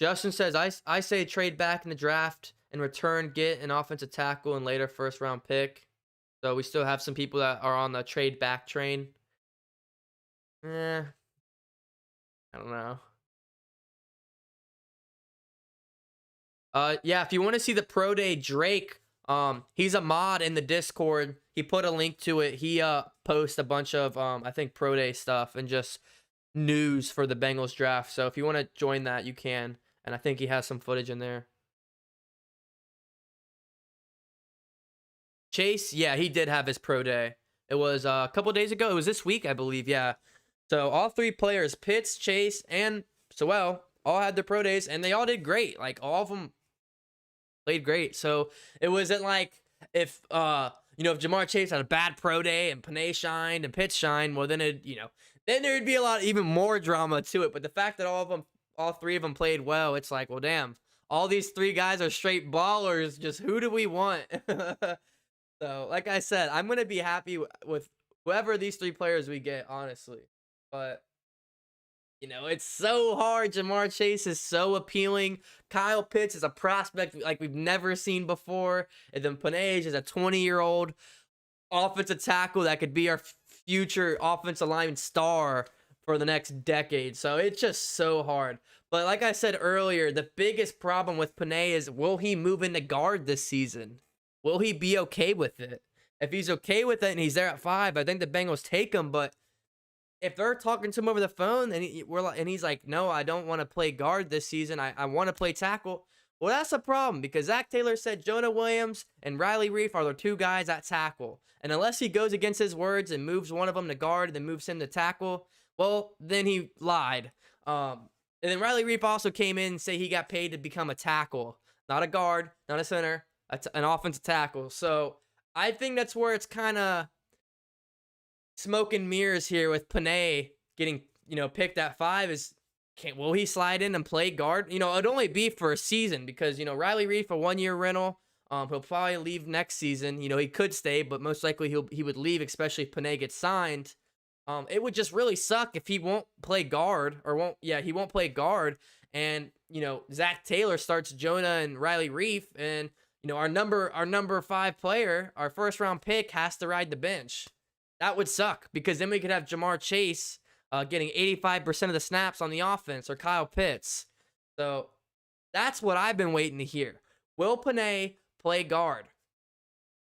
Justin says, I say trade back in the draft In return, get an offensive tackle and later first round pick. So we still have some people that are on the trade back train. I don't know. Yeah, if you want to see the pro day Drake, he's a mod in the Discord. He put a link to it. He posts a bunch of I think pro day stuff and just news for the Bengals draft. So if you want to join that, you can. And I think he has some footage in there. Chase, yeah, he did have his pro day. It was a couple days ago. It was this week, I believe. Yeah. So all three players, Pitts, Chase, and Sewell, all had their pro days, and they all did great. Like all of them played great. So it wasn't like if if Jamar Chase had a bad pro day and Penei shined and Pitts shined, well then then there'd be a lot even more drama to it. But the fact that all three of them played well, it's like, well, damn, all these three guys are straight ballers. Just who do we want? So, like I said, I'm gonna be happy with whoever these three players we get, honestly. But it's so hard. Jamar Chase is so appealing. Kyle Pitts is a prospect like we've never seen before, and then Penei is a 20-year-old offensive tackle that could be our future offensive lineman star for the next decade. So it's just so hard. But like I said earlier, the biggest problem with Penei is, will he move into guard this season? Will he be okay with it? If he's okay with it and he's there at 5, I think the Bengals take him. But if they're talking to him over the phone and he's like, no, I don't want to play guard this season. I want to play tackle. Well, that's a problem because Zach Taylor said Jonah Williams and Riley Reef are the two guys at tackle. And unless he goes against his words and moves one of them to guard and then moves him to tackle, well, then he lied. And then Riley Reef also came in and said he got paid to become a tackle, not a guard, not a center, an offensive tackle. So I think that's where it's kind of smoke and mirrors here with Penei getting, picked at 5 is, will he slide in and play guard? It'd only be for a season because, Riley Reef, a 1-year rental. He'll probably leave next season. He could stay, but most likely he would leave, especially if Penei gets signed. It would just really suck if he won't play guard he won't play guard. And, Zach Taylor starts Jonah and Riley Reef, and our number 5 player, our first round pick, has to ride the bench. That would suck because then we could have Jamar Chase getting 85% of the snaps on the offense, or Kyle Pitts. So that's what I've been waiting to hear. Will Penei play guard?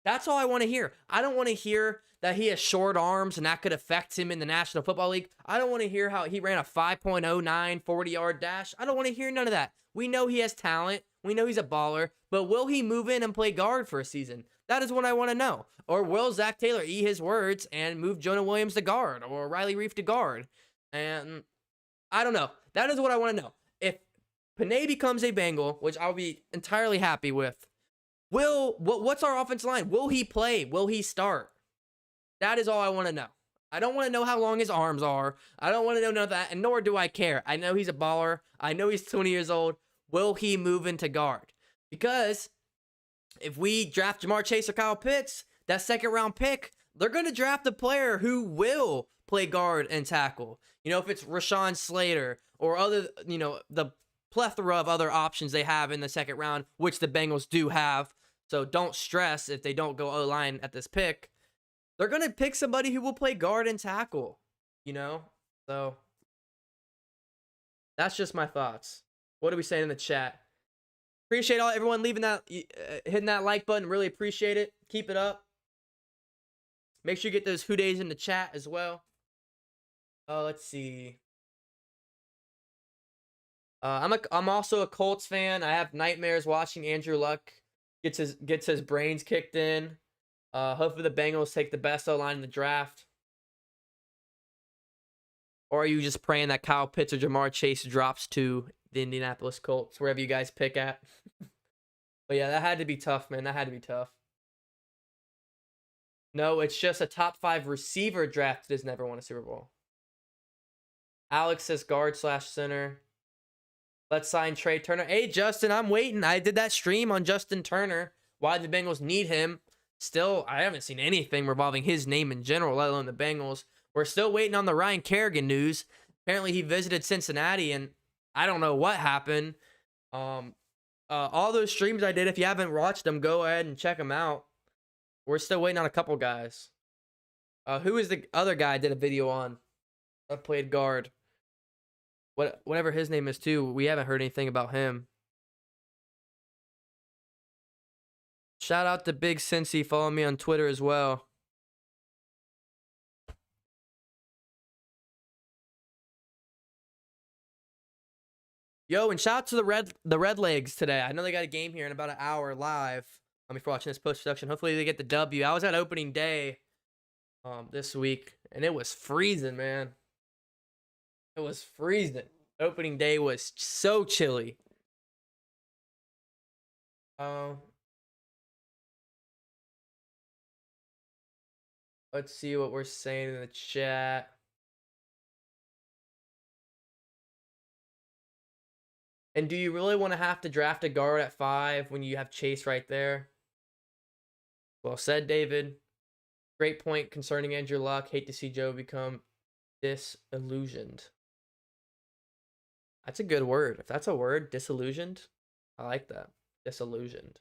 That's all I want to hear. I don't want to hear that he has short arms and that could affect him in the National Football League. I don't want to hear how he ran a 5.09 40-yard dash. I don't want to hear none of that. We know he has talent. We know he's a baller, but will he move in and play guard for a season? That is what I want to know. Or will Zach Taylor eat his words and move Jonah Williams to guard or Riley Reef to guard? And I don't know. That is what I want to know. If Penei becomes a Bengal, which I'll be entirely happy with, what's our offensive line? Will he play? Will he start? That is all I want to know. I don't want to know how long his arms are. I don't want to know none of that, and nor do I care. I know he's a baller. I know he's 20 years old. Will he move into guard? Because if we draft Jamar Chase or Kyle Pitts, that second-round pick, they're going to draft a player who will play guard and tackle. If it's Rashawn Slater or other, the plethora of other options they have in the second round, which the Bengals do have. So don't stress if they don't go O-line at this pick. They're going to pick somebody who will play guard and tackle, So that's just my thoughts. What are we saying in the chat? Appreciate everyone leaving that, hitting that like button. Really appreciate it. Keep it up. Make sure you get those who days in the chat as well. Let's see. I'm also a Colts fan. I have nightmares watching Andrew Luck gets his brains kicked in. Hopefully the Bengals take the best O-line in the draft. Or are you just praying that Kyle Pitts or Jamar Chase drops to the Indianapolis Colts, wherever you guys pick at? But yeah, that had to be tough, man. That had to be tough. No, it's just a top 5 receiver draft that has never won a Super Bowl. Alex says guard/center. Let's sign Trey Turner. Hey, Justin, I'm waiting. I did that stream on Justin Turner. Why the Bengals need him. Still, I haven't seen anything revolving his name in general, let alone the Bengals. We're still waiting on the Ryan Kerrigan news. Apparently, he visited Cincinnati, and I don't know what happened. All those streams I did, if you haven't watched them, go ahead and check them out. We're still waiting on a couple guys. Who is the other guy I did a video on? I played guard. Whatever his name is too. We haven't heard anything about him. Shout out to Big Cincy. Follow me on Twitter as well. Yo, and shout out to the Red Legs today. I know they got a game here in about an hour live. Before watching this post production, hopefully they get the W. I was at opening day this week, and it was freezing, man. It was freezing. Opening day was so chilly. Let's see what we're saying in the chat. And do you really want to have to draft a guard at 5 when you have Chase right there? Well said, David. Great point concerning Andrew Luck. Hate to see Joe become disillusioned. That's a good word. If that's a word, disillusioned, I like that. Disillusioned.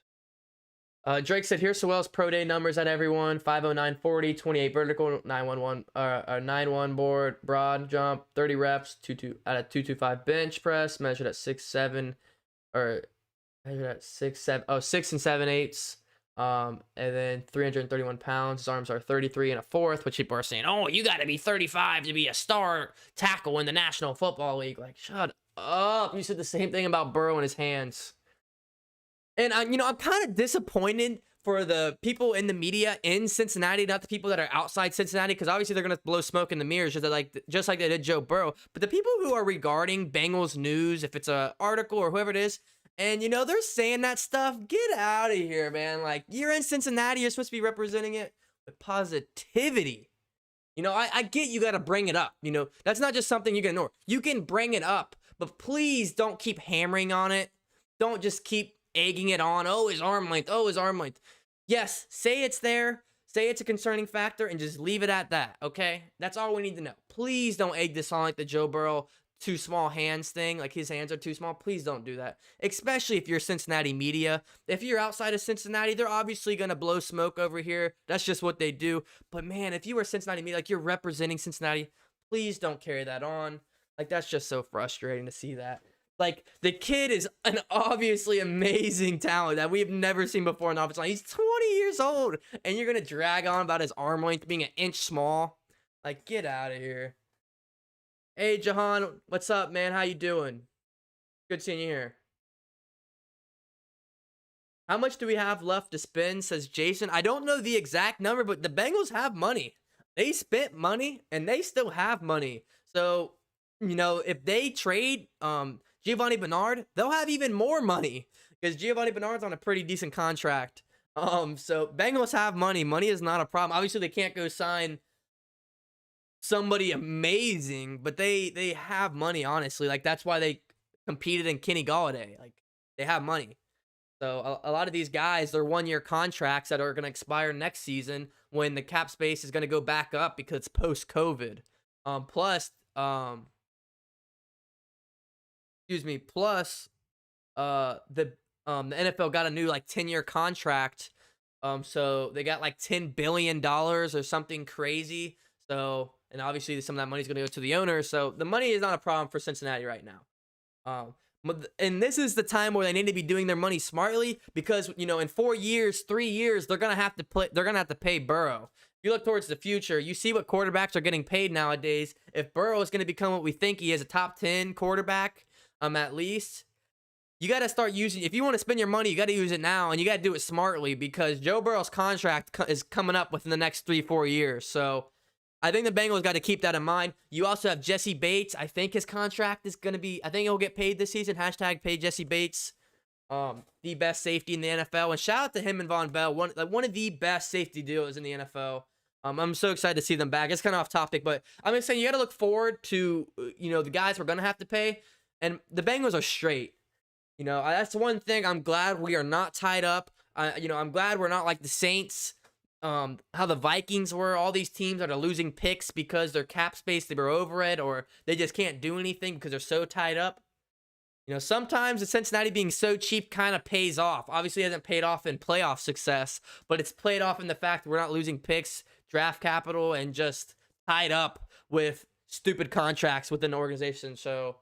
Drake said, here's Sewell's pro day numbers at everyone. 50940, 28 vertical, 911 board, broad jump, 30 reps, 225 bench press, measured at 6'7", or measured at 6 and 7/8. And then 331 pounds. His arms are 33 and a fourth, which people are saying, oh, you got to be 35 to be a star tackle in the National Football League. Like, shut up. You said the same thing about Burrow and his hands. And, I'm kind of disappointed for the people in the media in Cincinnati, not the people that are outside Cincinnati, because obviously they're going to blow smoke in the mirrors just like they did Joe Burrow. But the people who are regarding Bengals news, if it's an article or whoever it is, and, they're saying that stuff, get out of here, man. Like, you're in Cincinnati, you're supposed to be representing it with positivity. I get you got to bring it up. That's not just something you can ignore. You can bring it up, but please don't keep hammering on it. Don't just keep egging it on. Oh, his arm length. Oh, his arm length. Yes, say it's there. Say it's a concerning factor and just leave it at that, okay? That's all we need to know. Please don't egg this on like the Joe Burrow too small hands thing, like his hands are too small. Please don't do that, especially if you're Cincinnati media. If you're outside of Cincinnati, they're obviously going to blow smoke over here. That's just what they do. But man, if you were Cincinnati media, like you're representing Cincinnati, please don't carry that on. Like, that's just so frustrating to see that. Like, the kid is an obviously amazing talent that we've never seen before in the offensive line. He's 20 years old, and you're going to drag on about his arm length being an inch small. Like, get out of here. Hey, Jahan, what's up, man? How you doing? Good seeing you here. How much do we have left to spend, says Jason. I don't know the exact number, but the Bengals have money. They spent money, and they still have money. So, if they trade Giovanni Bernard, they'll have even more money because Giovanni Bernard's on a pretty decent contract. So Bengals have money. Money is not a problem. Obviously, they can't go sign somebody amazing, but they have money, honestly. Like, that's why they competed in Kenny Golladay. Like, they have money. So a lot of these guys, they're 1-year contracts that are going to expire next season when the cap space is going to go back up because it's post-COVID. Plus, the NFL got a new 10-year contract. So they got $10 billion or something crazy. So, and obviously some of that money is going to go to the owners. So the money is not a problem for Cincinnati right now. And this is the time where they need to be doing their money smartly because, in 4 years, 3 years, they're going to have to pay Burrow. If you look towards the future, you see what quarterbacks are getting paid nowadays. If Burrow is going to become what we think he is, a top 10 quarterback, at least, you got to start using, if you want to spend your money, you got to use it now, and you got to do it smartly because Joe Burrow's contract is coming up within the next 3-4 years. So I think the Bengals got to keep that in mind. You also have Jesse Bates. I think his contract is going to be, I think he'll get paid this season. Hashtag pay Jesse Bates. The best safety in the NFL. And shout out to him and Von Bell. One of the best safety deals in the NFL. I'm so excited to see them back. It's kind of off topic, but I'm just saying you got to look forward to, the guys we're going to have to pay. And the Bengals are straight. That's one thing. I'm glad we are not tied up. I'm glad we're not like the Saints. How the Vikings were, all these teams that are losing picks because their cap space, they were over it, or they just can't do anything because they're so tied up. Sometimes the Cincinnati being so cheap kind of pays off. Obviously, it hasn't paid off in playoff success, but it's played off in the fact that we're not losing picks, draft capital, and just tied up with stupid contracts within the organization. So,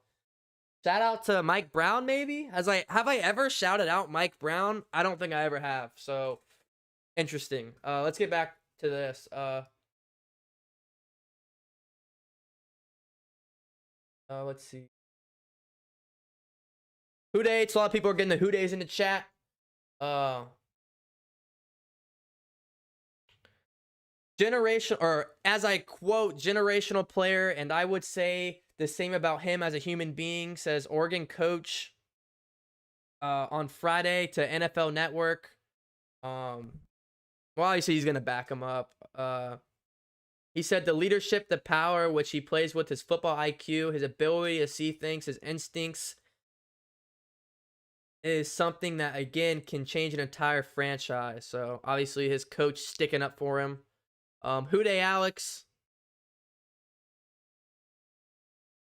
shout out to Mike Brown, maybe. Have I ever shouted out Mike Brown? I don't think I ever have. So, interesting. Let's get back to this. Let's see. Who dates? A lot of people are getting the who days in the chat. Generation, or as I quote, generational player, and I would say the same about him as a human being, says Oregon coach on Friday to NFL Network. Well, obviously he's gonna back him up. He said the leadership, the power which he plays with, his football IQ, his ability to see things, his instincts, is something that again can change an entire franchise. So obviously his coach sticking up for him. Who Dey Alex?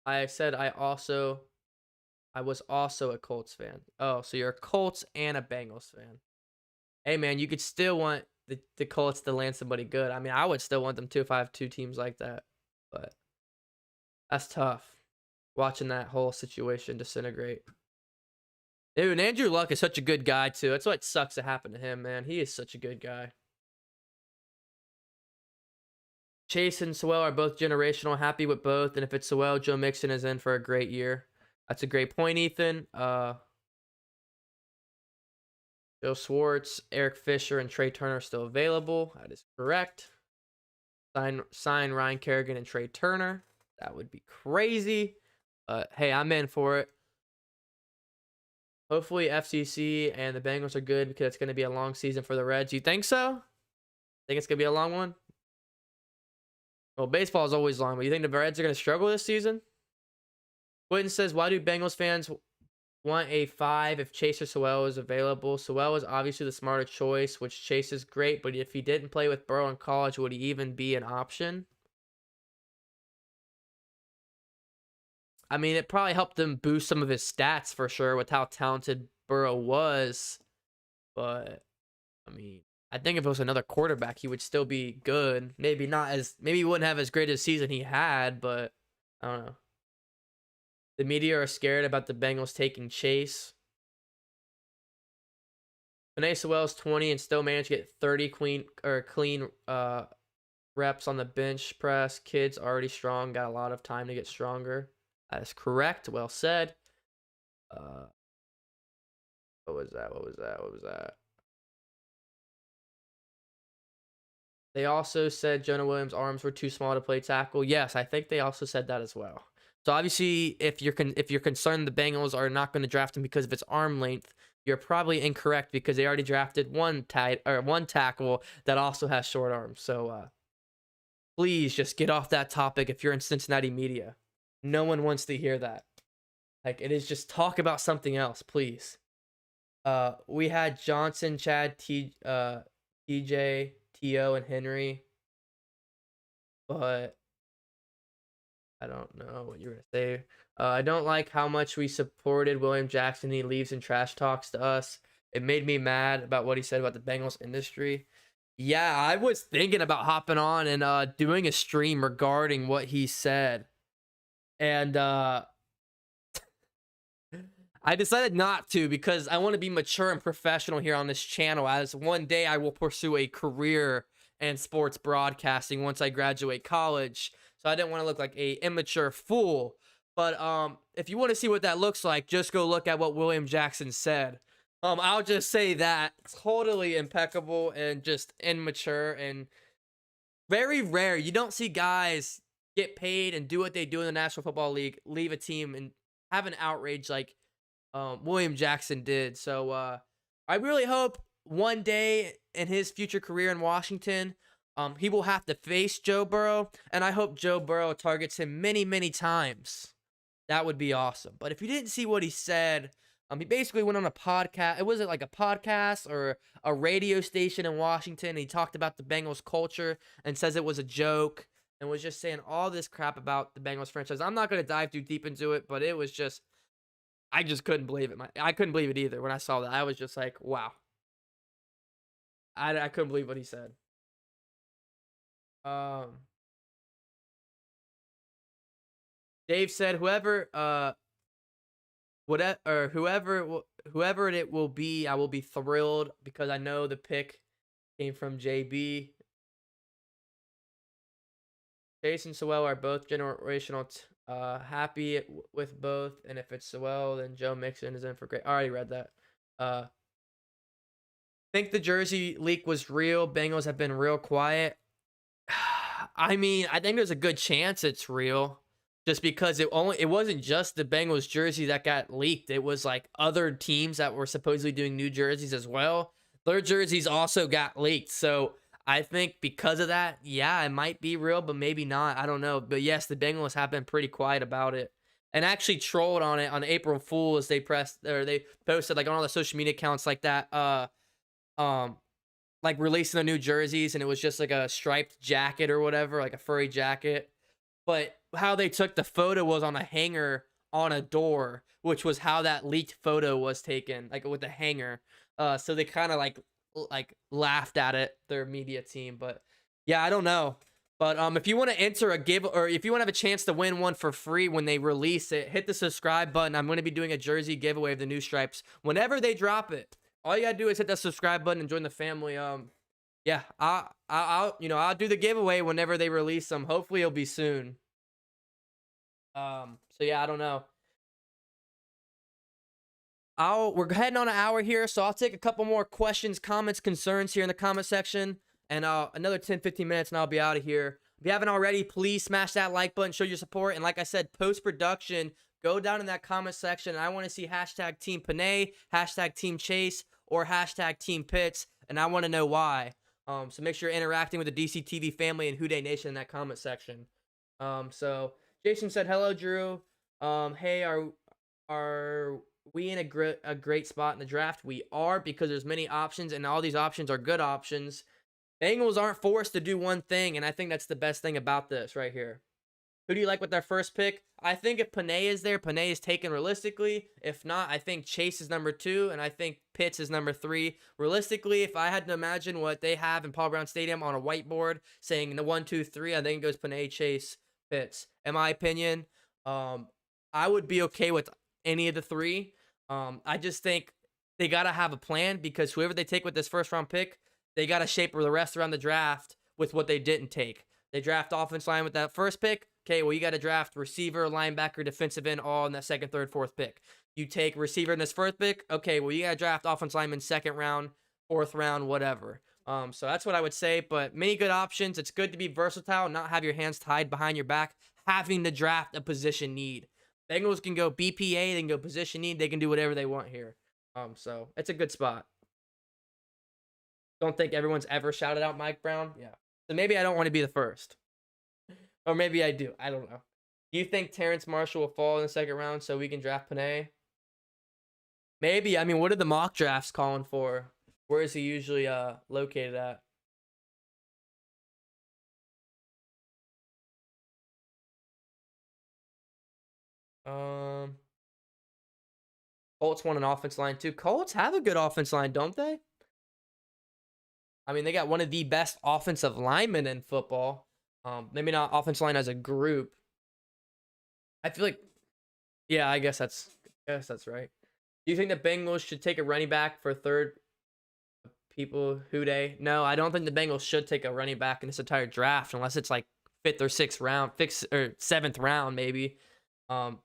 I said I was also a Colts fan. Oh, so you're a Colts and a Bengals fan. Hey man, you could still want the Colts to land somebody good. I mean, I would still want them too if I have two teams like that. But that's tough. Watching that whole situation disintegrate. Dude, and Andrew Luck is such a good guy too. That's what sucks to happen to him, man. He is such a good guy. Chase and Sewell are both generational. Happy with both. And if it's Sewell, Joe Mixon is in for a great year. That's a great point, Ethan. Joe Schwartz, Eric Fisher, and Trey Turner are still available. That is correct. Sign Ryan Kerrigan and Trey Turner. That would be crazy. But hey, I'm in for it. Hopefully FCC and the Bengals are good because it's going to be a long season for the Reds. You think so? Think it's going to be a long one? Well, baseball is always long, but you think the Reds are going to struggle this season? Quentin says, why do Bengals fans want a 5 if Chase or Sewell is available? Sewell is obviously the smarter choice, which Chase is great, but if he didn't play with Burrow in college, would he even be an option? I mean, it probably helped him boost some of his stats for sure with how talented Burrow was. But, I mean, I think if it was another quarterback, he would still be good. Maybe he wouldn't have as great a season he had, but I don't know. The media are scared about the Bengals taking Chase. Penei Sewell's 20 and still managed to get 30 clean reps on the bench press. Kid's already strong, got a lot of time to get stronger. That is correct. Well said. What was that? They also said Jonah Williams' arms were too small to play tackle. Yes, I think they also said that as well. So obviously, if you're concerned the Bengals are not going to draft him because of its arm length, you're probably incorrect because they already drafted one tackle that also has short arms. So please just get off that topic if you're in Cincinnati media. No one wants to hear that. Like, it is just talk about something else, please. We had Johnson, Chad, TJ, T.O., and Henry. But I don't know what you're going to say. I don't like how much we supported William Jackson. He leaves and trash talks to us. It made me mad about what he said about the Bengals industry. Yeah, I was thinking about hopping on and doing a stream regarding what he said. And I decided not to because I want to be mature and professional here on this channel, as one day I will pursue a career in sports broadcasting once I graduate college. So I didn't want to look like a immature fool. But if you want to see what that looks like, just go look at what William Jackson said. I'll just say that totally impeccable and just immature and very rare. You don't see guys get paid and do what they do in the National Football League, leave a team and have an outrage like William Jackson did. So I really hope one day in his future career in Washington, he will have to face Joe Burrow, and I hope Joe Burrow targets him many, many times. That would be awesome. But if you didn't see what he said, he basically went on a podcast. It wasn't like a podcast or a radio station in Washington. He talked about the Bengals culture and says it was a joke and was just saying all this crap about the Bengals franchise. I'm not going to dive too deep into it, but it was just I just couldn't believe it. I couldn't believe it either when I saw that. I was just like, wow. I couldn't believe what he said. Um, Dave said, whatever or whoever it will be, I will be thrilled because I know the pick came from JB. Jason Sewell are both generational. Happy with both, and if it's Sewell, then Joe Mixon is in for great. I already read that. Think the jersey leak was real. Bengals have been real quiet. I mean, I think there's a good chance it's real. Just because it wasn't just the Bengals jersey that got leaked. It was like other teams that were supposedly doing new jerseys as well. Their jerseys also got leaked. So I think because of that, yeah, it might be real, but maybe not. I don't know. But yes, the Bengals have been pretty quiet about it. And actually trolled on it on April Fool's. They posted like on all the social media accounts like that. Um like releasing the new jerseys, and it was just like a striped jacket or whatever, like a furry jacket. But how they took the photo was on a hanger on a door, which was how that leaked photo was taken, like with the hanger. So they kind of like laughed at it, their media team. But yeah, I don't know. But if you want to enter a give, or if you want to have a chance to win one for free when they release it, hit the subscribe button. I'm going to be doing a jersey giveaway of the new stripes whenever they drop it. All you gotta do is hit that subscribe button and join the family. Yeah, I'll do the giveaway whenever they release them. Hopefully it'll be soon. So yeah, I don't know. We're heading on an hour here, so I'll take a couple more questions, comments, concerns here in the comment section, and another 10-15 minutes, and I'll be out of here. If you haven't already, please smash that like button, show your support, and like I said, post-production, go down in that comment section, and I want to see hashtag Team Penei, hashtag Team Chase, or hashtag Team Pitts, and I want to know why. So make sure you're interacting with the DCTV family and Houday Nation in that comment section. So Jason said, "Hello, Drew. Hey, are we in a great spot in the draft? We are, because there's many options, and all these options are good options. Bengals aren't forced to do one thing, and I think that's the best thing about this right here. Who do you like with their first pick? I think if Penei is there, Penei is taken realistically. If not, I think Chase is number 2, and I think Pitts is number 3. Realistically, if I had to imagine what they have in Paul Brown Stadium on a whiteboard saying the 1, 2, 3, I think it goes Penei, Chase, Pitts. In my opinion, I would be okay with any of the 3. I just think they got to have a plan, because whoever they take with this first round pick, they got to shape the rest around the draft with what they didn't take. They draft offense line with that first pick. Okay, well, you got to draft receiver, linebacker, defensive end, all in that second, third, fourth pick. You take receiver in this first pick. Okay, well, you got to draft offense lineman second round, fourth round, whatever. So that's what I would say. But many good options. It's good to be versatile, not have your hands tied behind your back, having to draft a position need. Bengals can go BPA, they can go position need, they can do whatever they want here. So it's a good spot. Don't think everyone's ever shouted out Mike Brown. Yeah. So maybe I don't want to be the first. Or maybe I do. I don't know. Do you think Terrence Marshall will fall in the second round so we can draft Penei? Maybe. I mean, what are the mock drafts calling for? Where is he usually located at? Colts want an offense line too. Colts have a good offense line, don't they? I mean, they got one of the best offensive linemen in football. Maybe not offensive line as a group. I feel like, yeah, I guess that's right. Do you think the Bengals should take a running back for third? People, Houday? No, I don't think the Bengals should take a running back in this entire draft unless it's like 5th or 6th round, 7th round maybe.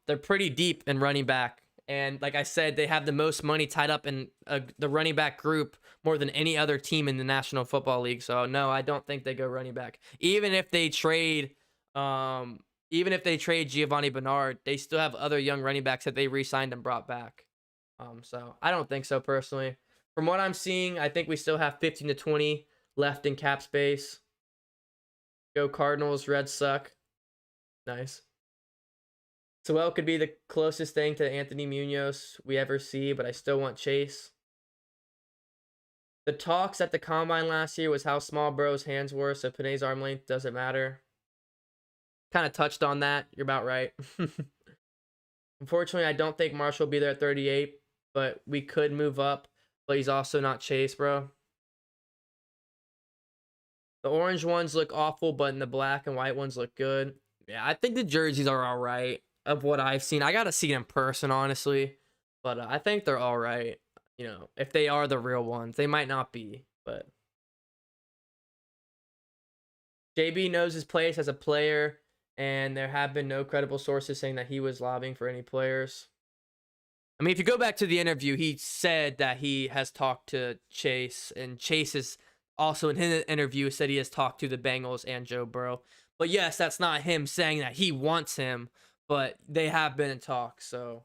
They're pretty deep in running back, and like I said, they have the most money tied up in the running back group more than any other team in the National Football League. So no, I don't think they go running back. Even if they trade Giovanni Bernard, they still have other young running backs that they re-signed and brought back. So I don't think so personally. From what I'm seeing, I think we still have 15 to 20 left in cap space. Go Cardinals, Reds suck. Nice. Sewell could be the closest thing to Anthony Munoz we ever see, but I still want Chase. The talks at the Combine last year was how small Burrow's hands were, so Penei's arm length doesn't matter. Kind of touched on that. You're about right. Unfortunately, I don't think Marshall will be there at 38, but we could move up. But he's also not Chase, bro. The orange ones look awful, but the black and white ones look good. Yeah, I think the jerseys are all right of what I've seen. I got to see it in person, honestly. But I think they're all right. You know, if they are the real ones, they might not be. But JB knows his place as a player, and there have been no credible sources saying that he was lobbying for any players. I mean, if you go back to the interview, he said that he has talked to Chase, and Chase is also in his interview said he has talked to the Bengals and Joe Burrow. But yes, that's not him saying that he wants him, but they have been in talks. So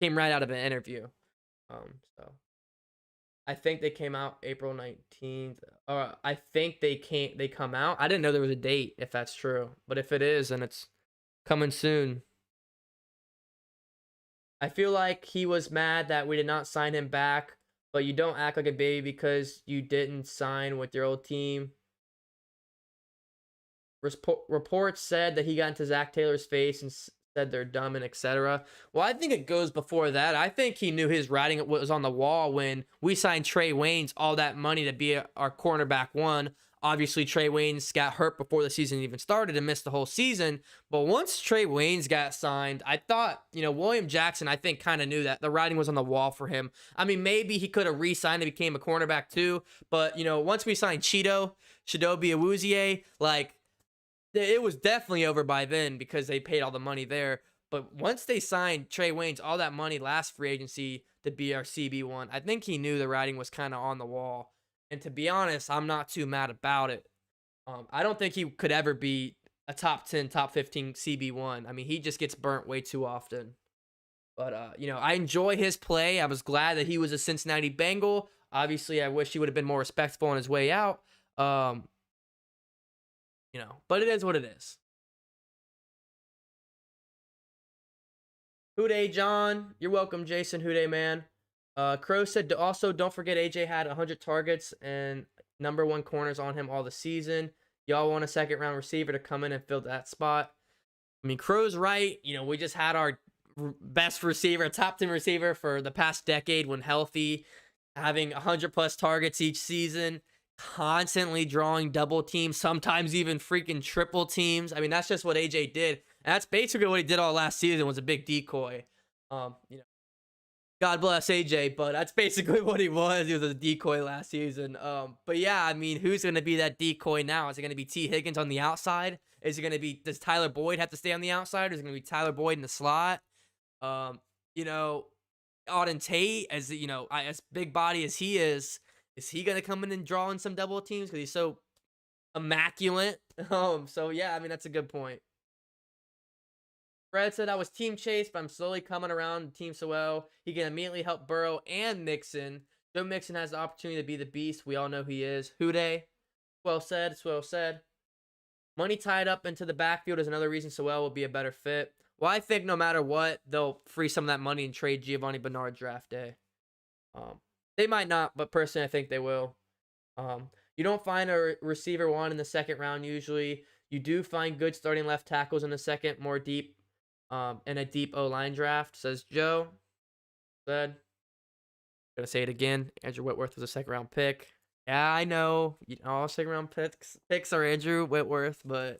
came right out of an interview. So I think they came out April 19th. I think they come out. I didn't know there was a date if that's true, but if it is, then it's coming soon. I feel like he was mad that we did not sign him back, but you don't act like a baby because you didn't sign with your old team. Reports said that he got into Zach Taylor's face and said they're dumb and etc. Well, I think it goes before that. I think he knew his writing was on the wall when we signed Trey Waynes all that money to be our cornerback one. Obviously, Trey Waynes got hurt before the season even started and missed the whole season. But once Trey Waynes got signed, I thought, William Jackson, I think, kind of knew that the writing was on the wall for him. I mean, maybe he could have re-signed and became a cornerback too. But, once we signed Chidobe Awuzie, like, it was definitely over by then because they paid all the money there. But once they signed Trey Waynes, all that money last free agency to be our CB1, I think he knew the writing was kind of on the wall. And to be honest, I'm not too mad about it. I don't think he could ever be a top 10, top 15 CB1. I mean, he just gets burnt way too often. But, I enjoy his play. I was glad that he was a Cincinnati Bengal. Obviously, I wish he would have been more respectful on his way out. But it is what it is. Houday John, you're welcome, Jason Houday, man. Crow said, also, don't forget AJ had 100 targets and number one corners on him all the season. Y'all want a second-round receiver to come in and fill that spot. I mean, Crow's right. We just had our best receiver, top 10 receiver for the past decade when healthy, having 100-plus targets each season, constantly drawing double teams, sometimes even freaking triple teams. I mean, that's just what AJ did. And that's basically what he did all last season was a big decoy. God bless AJ, but that's basically what he was. He was a decoy last season. But yeah, I mean, who's going to be that decoy now? Is it going to be T. Higgins on the outside? Is it going to be, does Tyler Boyd have to stay on the outside? Or is it going to be Tyler Boyd in the slot? Auden Tate, as as big body as he is he going to come in and draw in some double teams because he's so immaculate? So yeah, I mean, that's a good point. Fred said I was Team Chase, but I'm slowly coming around to Team Sewell. He can immediately help Burrow and Mixon. Joe Mixon has the opportunity to be the beast. We all know he is. Houday. Well said. Money tied up into the backfield is another reason Sewell will be a better fit. Well, I think no matter what, they'll free some of that money and trade Giovanni Bernard draft day. They might not, but personally, I think they will. You don't find a receiver one in the second round usually. You do find good starting left tackles in the second, more deep. In a deep O-line draft, says Joe. Said. Gonna say it again. Andrew Whitworth was a second-round pick. Yeah, I know. All second-round picks are Andrew Whitworth, but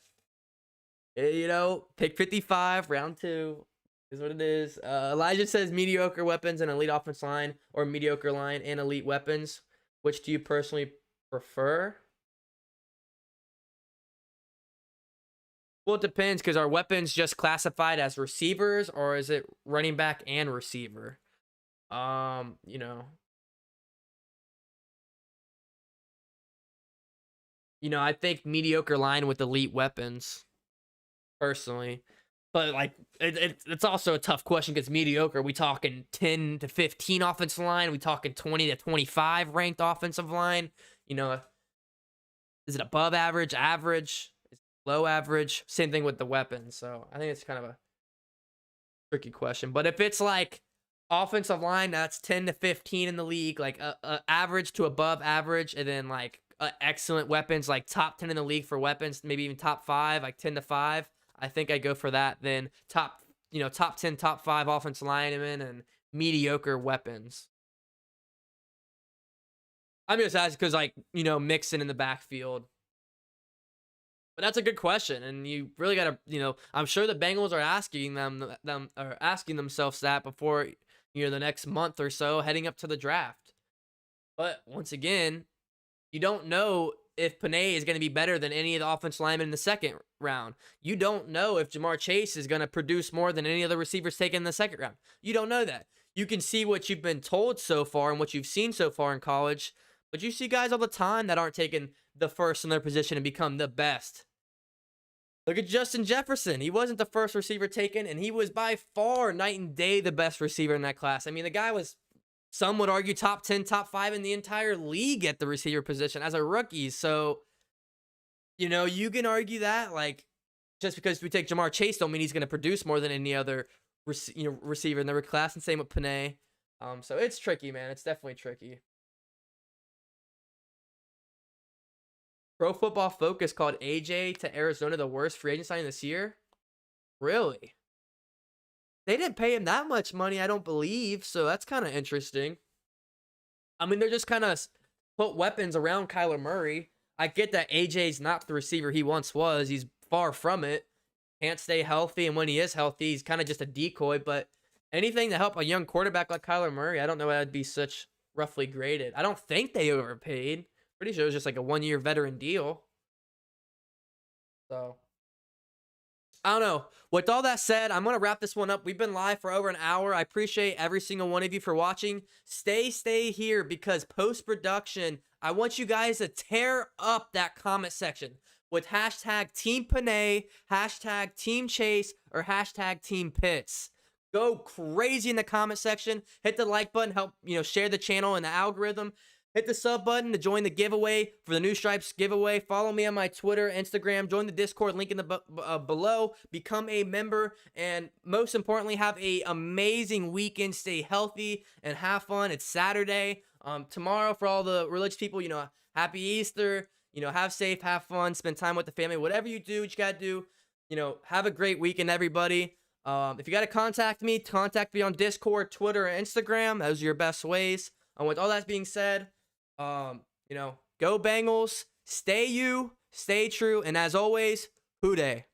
pick 55, round 2 is what it is. Elijah says mediocre weapons and elite offense line, or mediocre line and elite weapons. Which do you personally prefer? Well, it depends because our weapons just classified as receivers, or is it running back and receiver? I think mediocre line with elite weapons, personally. But like, it's also a tough question because mediocre. Are we talking 10 to 15 offensive line? Are we talking 20 to 25 ranked offensive line? Is it above average, average? Low average, same thing with the weapons. So I think it's kind of a tricky question. But if it's like offensive line, that's 10 to 15 in the league, like average to above average, and then like excellent weapons, like top 10 in the league for weapons, maybe even top 5, like 10 to 5. I think I go for that. Then top top 10, top 5 offensive linemen and mediocre weapons. I'm just asking because, like, Mixon in the backfield. But that's a good question, and you really got to, I'm sure the Bengals are asking them are asking themselves that before, the next month or so heading up to the draft. But once again, you don't know if Penei is going to be better than any of the offensive linemen in the second round. You don't know if Jamar Chase is going to produce more than any of the receivers taken in the second round. You don't know that. You can see what you've been told so far and what you've seen so far in college, but you see guys all the time that aren't taking the first in their position and become the best. Look at Justin Jefferson. He wasn't the first receiver taken, and he was by far night and day the best receiver in that class. I mean, the guy was, some would argue, top 10, top 5 in the entire league at the receiver position as a rookie. So, you can argue that, like, just because we take Jamar Chase don't mean he's going to produce more than any other receiver in the class, and same with Penei. So it's tricky, man. It's definitely tricky. Pro Football Focus called AJ to Arizona the worst free agent signing this year. Really? They didn't pay him that much money, I don't believe, so that's kind of interesting. I mean, they're just kind of put weapons around Kyler Murray. I get that AJ's not the receiver he once was. He's far from it. Can't stay healthy, and when he is healthy, he's kind of just a decoy. But anything to help a young quarterback like Kyler Murray, I don't know why that'd be such roughly graded. I don't think they overpaid. Pretty sure it was just like a 1-year veteran deal. So, I don't know. With all that said, I'm going to wrap this one up. We've been live for over an hour. I appreciate every single one of you for watching. Stay here because post-production, I want you guys to tear up that comment section with hashtag Team Penei, hashtag Team Chase, or hashtag Team Pitts. Go crazy in the comment section. Hit the like button. Help, share the channel and the algorithm. Hit the sub button to join the giveaway for the New Stripes giveaway. Follow me on my Twitter, Instagram. Join the Discord link in the below. Become a member. And most importantly, have an amazing weekend. Stay healthy and have fun. It's Saturday. Tomorrow, for all the religious people, happy Easter. Have safe, have fun, spend time with the family. Whatever you do, what you got to do, have a great weekend, everybody. If you got to contact me on Discord, Twitter, and Instagram. Those are your best ways. With all that being said, go Bengals, stay true, and as always, Hoo Day.